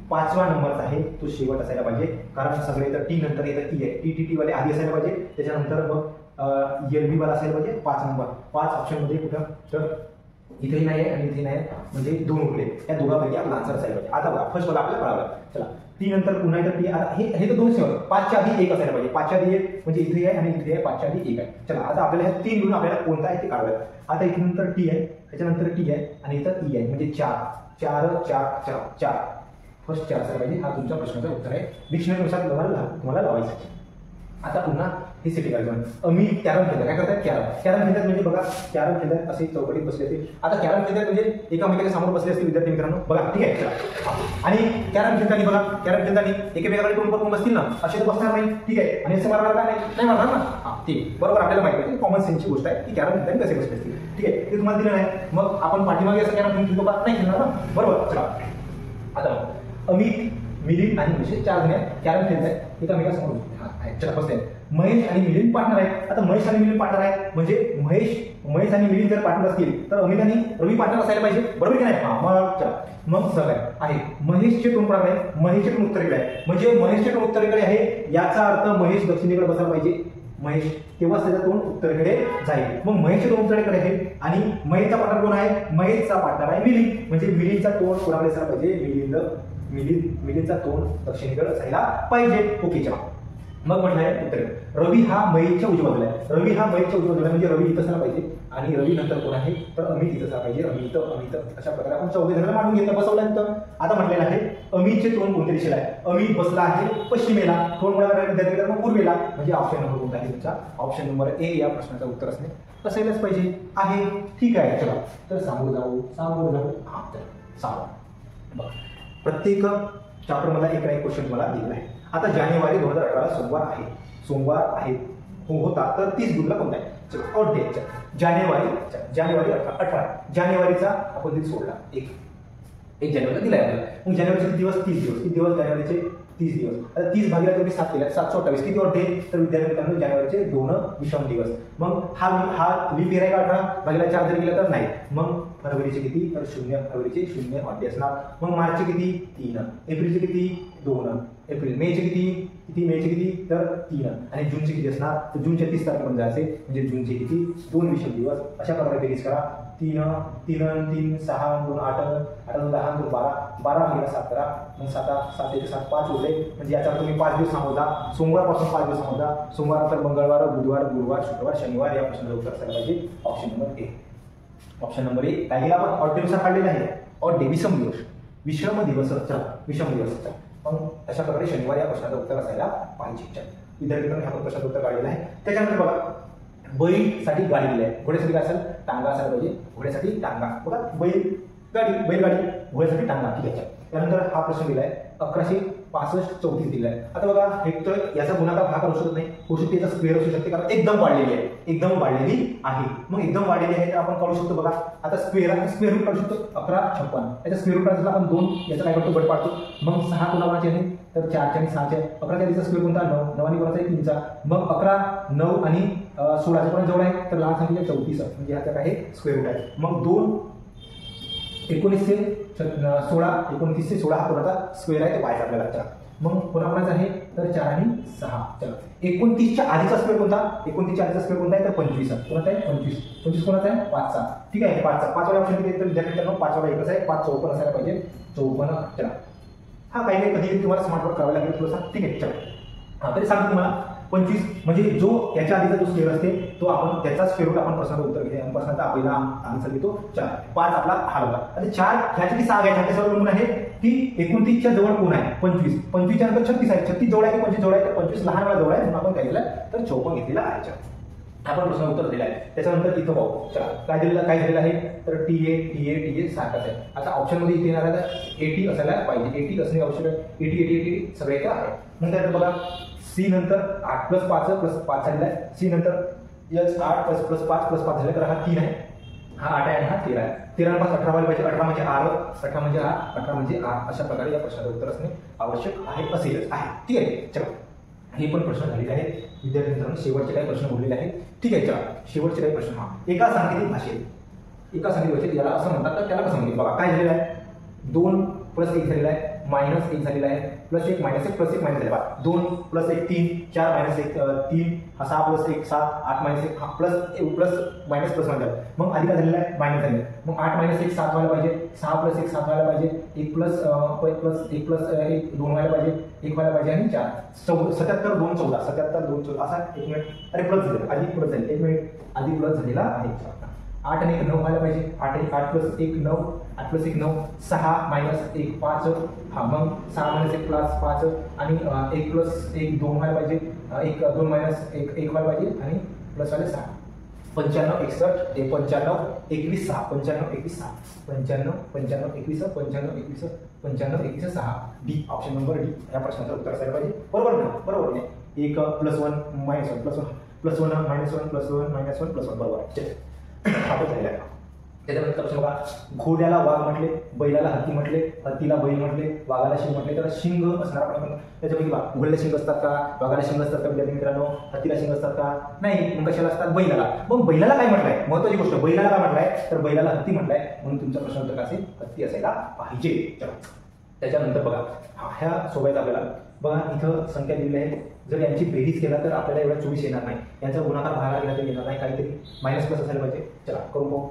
5वा नंबरचा आहे तो शेवट असायला पाहिजे, कारण सगळे इथं टी नंतर इथं ई आहे, टी वाले आधी असायला पाहिजे. त्याच्यानंतर मग एल बी वाला असायला पाहिजे 5 नंबर. 5 ऑप्शन मध्ये कुठं? तर इथेही नाही आहे आणि इथे नाही आहे, म्हणजे 2 उरले. या दोघांपैकी आपला आन्सर असायला पाहिजे. आता बघा फर्स्ट वाला आपल्याला कळालं. चला टी नंतर पुन्हा इथं टी, आता हे तर 2 शेवट, 5च्या आधी 1 असायला पाहिजे. 5च्या आधी 1 म्हणजे इथे आहे आणि इथे आहे, 5च्या आधी 1 आहे. चला आता आपल्याला हे 3 मिळून आपल्याला कोणता आहे ते काढायचं. आता इथे नंतर टी आहे, त्याच्यानंतर टी आहे आणि इथं ई आहे, म्हणजे 4 फर्स्ट 4 असायला पाहिजे. हा तुमच्या प्रश्नाचं उत्तर आहे. डिक्शनरीनुसार तुम्हाला लावायचं. आता पुन्हा हे सिटी करायचं. अमी कॅरम खेळतात. काय करतात? कॅरम खेळतात, म्हणजे बघा कॅरम खेळतात असे चौकटीत बसले असतील. आता कॅरम खेळतात म्हणजे एकामेकाच्या समोर बसले असतील विद्यार्थी मित्रांनो. बघा ठीक आहे. चला आणि कॅरम खेळताना बघा, कॅरम खेळताना एकेमेकाकडे कोण बसतील ना, असे तर बसणार नाही. ठीक आहे. आणि असे मारणार का? नाही मारणार ना. हा ठीक बरोबर, आपल्याला माहिती आहे कॉमन सेन्सची गोष्ट आहे की कॅरम खेळताना कसे बसले असतील. ठीक आहे, ते तुम्हाला दिलं नाही, मग आपण पाठीमागे असं कॅरम खेळतो का? नाही खेळणार ना, बरोबर. चला आता अमित, मिलिंद आणि महेश 4 जण कॅरम खेळत आहेत एकामेकासमोर. चला फर्स्ट आहे महेश आणि मिलिंद पार्टनर आहे. आता महेश आणि मिलिंद पार्टनर आहे, म्हणजे महेश आणि मिलिंद जर पार्टनर असतील तर अमित आणि रवी पार्टनर असायला पाहिजे, बरोबर की नाही? हा मग चला मग सगळं आहे. महेशचे तोंड कोणाकडे आहे? महेशचे तोंड उत्तरेकडे आहे, म्हणजे महेशचे तोंड उत्तरेकडे आहे, याचा अर्थ महेश दक्षिणेकडे बसायला पाहिजे. महेश तेव्हाच त्याचं तोंड उत्तरेकडे जाईल. मग महेशचे तोंड उत्तरेकडे आहे आणि महेशचा पार्टनर कोण आहे? महेशचा पार्टनर आहे मिलिंद, म्हणजे मिलिंदचा तोंड कोणाकडे असायला पाहिजे? मिलिंदचा तोंड दक्षिणेकडे असायला पाहिजे. ओके चला मग म्हटलंय उत्तर. रवी हा महेशच्या उजव्या बाजूला आहे. रवी हा महेशच्या उजव्या बाजूला, म्हणजे रवी इथं असायला पाहिजे आणि रवी नंतर कोण आहे? तर अमित इथं असायला पाहिजे. अमित अशा प्रकारे आपण 14 जणांना मांडून घेतलं, बसवलं तिथं. आता म्हटलेलं आहे अमितचे तोंड कोणत्या दिशेला आहे? अमित बसला आहे पश्चिमेला, तोंड कोणाकडे? विद्यार्थी पूर्वेला, म्हणजे ऑप्शन नंबर कोणता आहे तुमचा? ऑप्शन नंबर ए या प्रश्नाचं उत्तर असणे असायलाच पाहिजे आहे. ठीक आहे. चला तर सामोरं जाऊ. हा तर सामोरं बघा, प्रत्येक चॅप्टर मधला एक क्वेश्चन मला दिलेला आहे. आता जानेवारी 2018 सोमवार आहे होता, तर 30 जूनला कोणता आहे? चला ऑड डेट. जानेवारी 18 जानेवारीचा आपण दिन सोडला, 1 जानेवारीला दिलाय आपल्याला. मग जानेवारीचे किती दिवस? 30 दिवस. किती दिवस जानेवारीचे? 30 दिवस. आता 30 भागिले तुम्ही 7 केल्या, 728. किती ऑड डे? तर विद्यार्थी मित्रांनो जानेवारीचे 2 विषम दिवस. मग हा लीप इयर आहे का? 18 भागिले 4 जर केला तर नाही. मग फरवरीचे किती? तर 0. फरवरीचे 0 ऑड डे असणार. मग मार्चचे किती? 3. एप्रिलचे किती? 2. एप्रिल. मेचे किती? मेचे किती? तर 3. आणि जूनचे किती असणार? तर जूनचे 30 तारखेपर्यंत जायचे, म्हणजे जूनचे किती? 2 विषम दिवस. अशा प्रकारे बेरीज करा. 3 6 2 8 8 2 10 2 12 12 भागिले 17. मग 7 1 7 5 उरले, म्हणजे याच्यावर तुम्ही 5 दिवस समजा. सोमवारपासून 5 दिवस समजा. सोमवार नंतर मंगळवार, बुधवार, गुरुवार, शुक्रवार, शनिवार. या प्रश्नाचं उत्तर असायला पाहिजे option number A. Option number A काय केलं आपण? ऑड डेनुसार काढलेला आहे. ऑड डे विषम दिवस. विषम दिवस. मग अशा प्रकारे शनिवार या प्रश्नाचं उत्तर असायला पाहिजे. विद्यार्थ्यांना आपण प्रश्नाचं उत्तर काढलेलं आहे. त्याच्यानंतर बघा बैलसाठी गाडी दिली आहे. घोड्यासाठी काय असेल? टांगा असायला पाहिजे. घोड्यासाठी टांगा. बघा बैलगाडी घोड्यासाठी टांगा. ठीक आहे. त्यानंतर हा प्रश्न दिलाय 1165 दिलाय. आता बघा एक तर याचा गुणाकार भाग करू शकत नाही, होऊ शकते याचा स्क्वेअर असू शकते कारण एकदम वाढलेली आहे. मग एकदम वाढलेली आहे तर आपण काढू शकतो. बघा आता स्क्वेअर रूट काढू शकतो 1156. याचा स्क्वेअर रूट काढायला आपण 2 याचा काय करतो? गट पाडतो. मग 6 कोणाचे आहे? तर 4 आणि 6 चे. 11 चा स्क्वेअर कोणता? 9. 9 आणि कोणाचा आहे? 3 चा. मग 11 9 आणि 16 कोणा जवळ आहे? तर लहान संख्येच्या 34 म्हणजे ह्याचा काय आहे? स्क्वेअर रूट आहे. मग 2 19 से 16 हा कोणाचा स्क्वेअर आहे? ते पाहायचा आपल्याला. चला मग कोणाकोणाचा आहे? तर 4 आणि 6. चला 29 च्या आधीचा स्क्वेअर कोणता? 29 च्या आधीचा स्क्वेअर कोणता आहे? तर 25. कोणाचा आहे? 25 कोणाचा आहे? 5 चा. ठीक आहे. 5 चा. 5 वाला ऑप्शन किती? तर विद्यार्थ्यांना 5 वाला एकच आहे. 5 54 असायला पाहिजे. 54. चला हा काही कधी तुम्हाला स्मार्ट वर्क करावं लागेल थोडासा. ठीक आहे. चला तरी सांगतो तुम्हाला 25 म्हणजे जो याच्या आधीचा जो स्क्वेअर असते तो आपण त्याचा स्क्वेअर रूट आपण प्रश्नाचं उत्तर घेतो. प्रश्नाचा पहिला आन्सर घेतो 4. 5 आपला हा होता. आता 4 ह्याची 6 घ्यायची त्याच्यावर अवलंबून आहे की 29 च्या जवळ कोण आहे? 25. 25 च्या नंतर 36 आहे. 36 जवळ आहे की 25 जवळ आहे? तर 25 लहान वेळा जवळ आहे म्हणून आपण काय केलं तर 54 घेतलेला आहे. आपण प्रश्न उत्तर दिला आहे. त्याच्यानंतर इथं पाहू. चला काय झालेलं आहे? तर TA सारखाच आहे. आता ऑप्शन मध्ये इथे येणार आहे तर 80 असायला पाहिजे. 80 असणे आवश्यक आहे. 80 सगळे इथे आहे. मग त्यानंतर बघा सी नंतर 8 + 5 + 5 झालेला आहे. सी नंतर H 8 + 5 + 5 झाले तर हा 3 आहे. हा 8 आहे आणि हा 13 आहे. 13 आणि 5 18 व्हायला पाहिजे. 18 म्हणजे R 18 म्हणजे R 18 म्हणजे R. अशा प्रकारे या प्रश्नाचं उत्तर असणे आवश्यक आहे असेलच आहे. ठीक आहे. चला हे पण प्रश्न झालेले आहेत. विद्यार्थी मित्रांनो शेवटचे काही प्रश्न उरलेले आहेत. ठीक आहे. चला शेवटचे काही प्रश्न. हा एका सांकेतिक भाषेत याला असं म्हणतात तर त्याला कसं म्हणतात? बघा काय झालेलं आहे? 2 + 1 झालेला आहे. -1 झालेला आहे. +1 -1 +1 झालेला आहे. 2 + 1 3 4 - 1 3 6 + 1 7 8 - 1 हा प्लस झाला. मग आधी काय झालेला आहे? मायनस झाले. मग 8 - 1 7 व्हायला पाहिजे. 6 + 1 7 व्हायला पाहिजे. 1 + 1 2 व्हायला पाहिजे. 1 व्हायला पाहिजे आणि 4 77 2 14 77 2 14 असा 1 मिनिट अरे प्लस झाले आधी प्लस झाले 1 मिनिट आधी प्लस झालेला आहे. 8 आणि 1 9 व्हायला पाहिजे. 8 + 1 9 8 + 1 9 6 - 1 5 हा मग 6 - 1 + 5 आणि 1 + 1 2 व्हायला पाहिजे. 1 2 - 1 व्हायला पाहिजे आणि प्लस वाले 6 95 61 95 21 6 95 21 6 95 95 21 95 21 95 21 6 डी ऑप्शन नंबर डी या प्रश्नाचं उत्तर असायला पाहिजे. बरोबर नाही? 1 + 1 - 1 +1 +1 -1 -1 +1 -1 बरोबर आहे. आपण झालेला आहे. त्याच्यानंतर प्रश्न बघा घोड्याला वाघ म्हटले, बैलाला हत्ती म्हटले, हत्तीला बैल म्हटले, वाघाला शिंग म्हटले तर शिंग असणार आपण त्याच्यापैकी बघा घोड्याला शिंग असतात का? वाघाला शिंग असतात का? विद्यार्थी मित्रांनो हत्तीला शिंग असतात का? नाही. मग कशाला असतात? बैलाला. मग बैलाला काय म्हटलंय? महत्वाची गोष्ट बैलाला काय म्हटलंय? तर बैलाला हत्ती म्हटलंय म्हणून तुमचा प्रश्न उत्तर असेल हत्ती असायला पाहिजे. चला त्याच्यानंतर बघा ह्या सोबत आपल्याला बघा इथं संख्या दिलेली आहे. जर यांची बेरीज केला तर आपल्याला एवढा 24 येणार नाही. यांचा गुणाकार भागाकार केला तर येणार नाही. काहीतरी मायनस प्लस असायला पाहिजे. चला करून पाहू.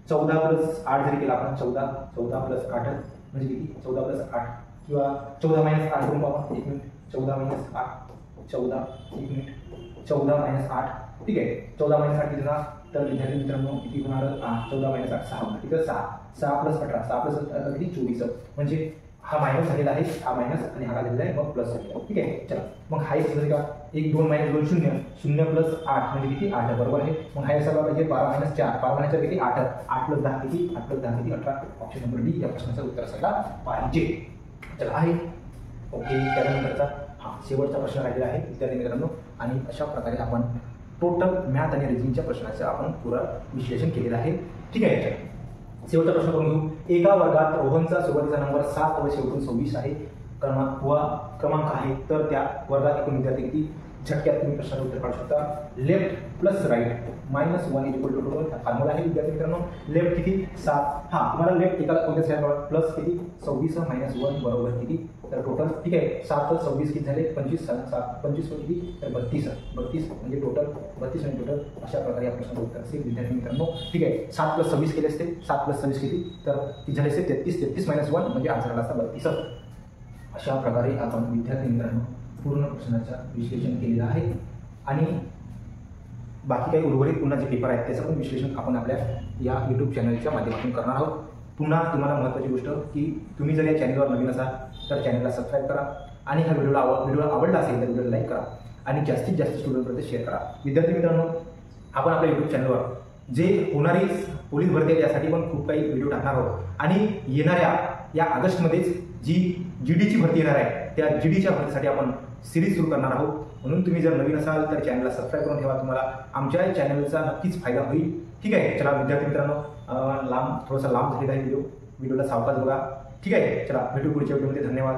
14 + 8 जरी केला आपण 14 + 8 म्हणजे किती? 14 + 8 किंवा 14 - 8 करून पाहू. 1 मिनिट 14 - 8 14 1 मिनिट 14 - 8 ठीक आहे. 14 - 8 किती होणार? तर विद्यार्थी मित्रांनो किती होणार? 14 - 8 6 होणार. तिथं 6 + 18 6 + 18 किती? 24 म्हणजे हा मायनस झालेला आहे. हा मायनस आणि हा झालेला आहे मग प्लस झालेला आहे. ठीक आहे. चला मग हा एक का 1 2 - 2 0 0 + 8 म्हणजे किती? 8 बरोबर आहे. मग हा सगळा पाहिजे 12 - 4 12 - 4 किती? 8 8 + 10 किती? 8 + 10 किती? 18 ऑप्शन नंबर डी या प्रश्नाचं उत्तर असायला पाहिजे. चला आहे ओके. त्यानंतरचा हा शेवटचा प्रश्न राहिलेला आहे विद्यार्थी मित्रांनो आणि अशा प्रकारे आपण टोटल मॅथ आणि रिझनिंगच्या प्रश्नाचं आपण पुरा विश्लेषण केलेलं आहे. ठीक आहे. शेवटचा प्रश्न करून घेऊ. एका वर्गात रोहनचा सुरुवातीचा नंबर 7 व शेवटून 26 आहे. क्रमांक आहे तर त्या वर्गात एकूण विद्यार्थी किती? झटक्यात तुम्ही प्रश्नाचं उत्तर काढू शकता. Left plus right -1 = total formula आहे विद्यार्थी मित्रांनो. लेफ्ट किती? 7 हा तुम्हाला लेफ्ट एकाला कोणत्या साईडला प्लस किती? 26 - 1 बरोबर किती? तर टोटल ठीक आहे. 7 + 26 किती झाले? 25 7 25 किती? तर 32 म्हणजे टोटल 32 आणि टोटल अशा प्रकारे या प्रश्नाचं उत्तर असेल विद्यार्थी मित्रांनो. ठीक आहे. 7 + 26 केले असते. 7 + 26 किती? तर किती झाले असते? 33 - 1 म्हणजे आन्सर आला असता 32. अशा प्रकारे आपण विद्यार्थी मित्रांनो पूर्ण प्रश्नाचं विश्लेषण केलेलं आहे आणि बाकी काही उर्वरित पुन्हा जे पेपर आहेत त्याचं पण विश्लेषण आपण आपल्या या यूट्यूब चॅनलच्या माध्यमातून करणार आहोत. पुन्हा तुम्हाला महत्त्वाची गोष्ट की तुम्ही जर या चॅनलवर नवीन असाल तर चॅनलला सबस्क्राईब करा आणि हा व्हिडिओ आवडला असेल तर व्हिडिओला लाईक करा आणि जास्तीत जास्त स्टुडंटपर्यंत शेअर करा. विद्यार्थी मित्रांनो, आपण आपल्या यूट्यूब चॅनलवर जे होणारी पोलीस भरती आहे त्यासाठी पण खूप काही व्हिडिओ टाकणार आहोत आणि येणाऱ्या या ऑगस्टमध्येच जी GDची भरती येणार आहे त्या GDच्या भरतीसाठी आपण सिरीज सुरू करणार आहोत. म्हणून तुम्ही जर नवीन असाल तर चॅनलला सबस्क्राईब करून ठेवा. तुम्हाला आमच्या चॅनलचा नक्कीच फायदा होईल. ठीक आहे, चला विद्यार्थी मित्रांनो, थोडासा लांब झालेला आहे व्हिडिओला सावकाश बघा. ठीक आहे, चला भेटू पुढच्या व्हिडिओमध्ये. धन्यवाद.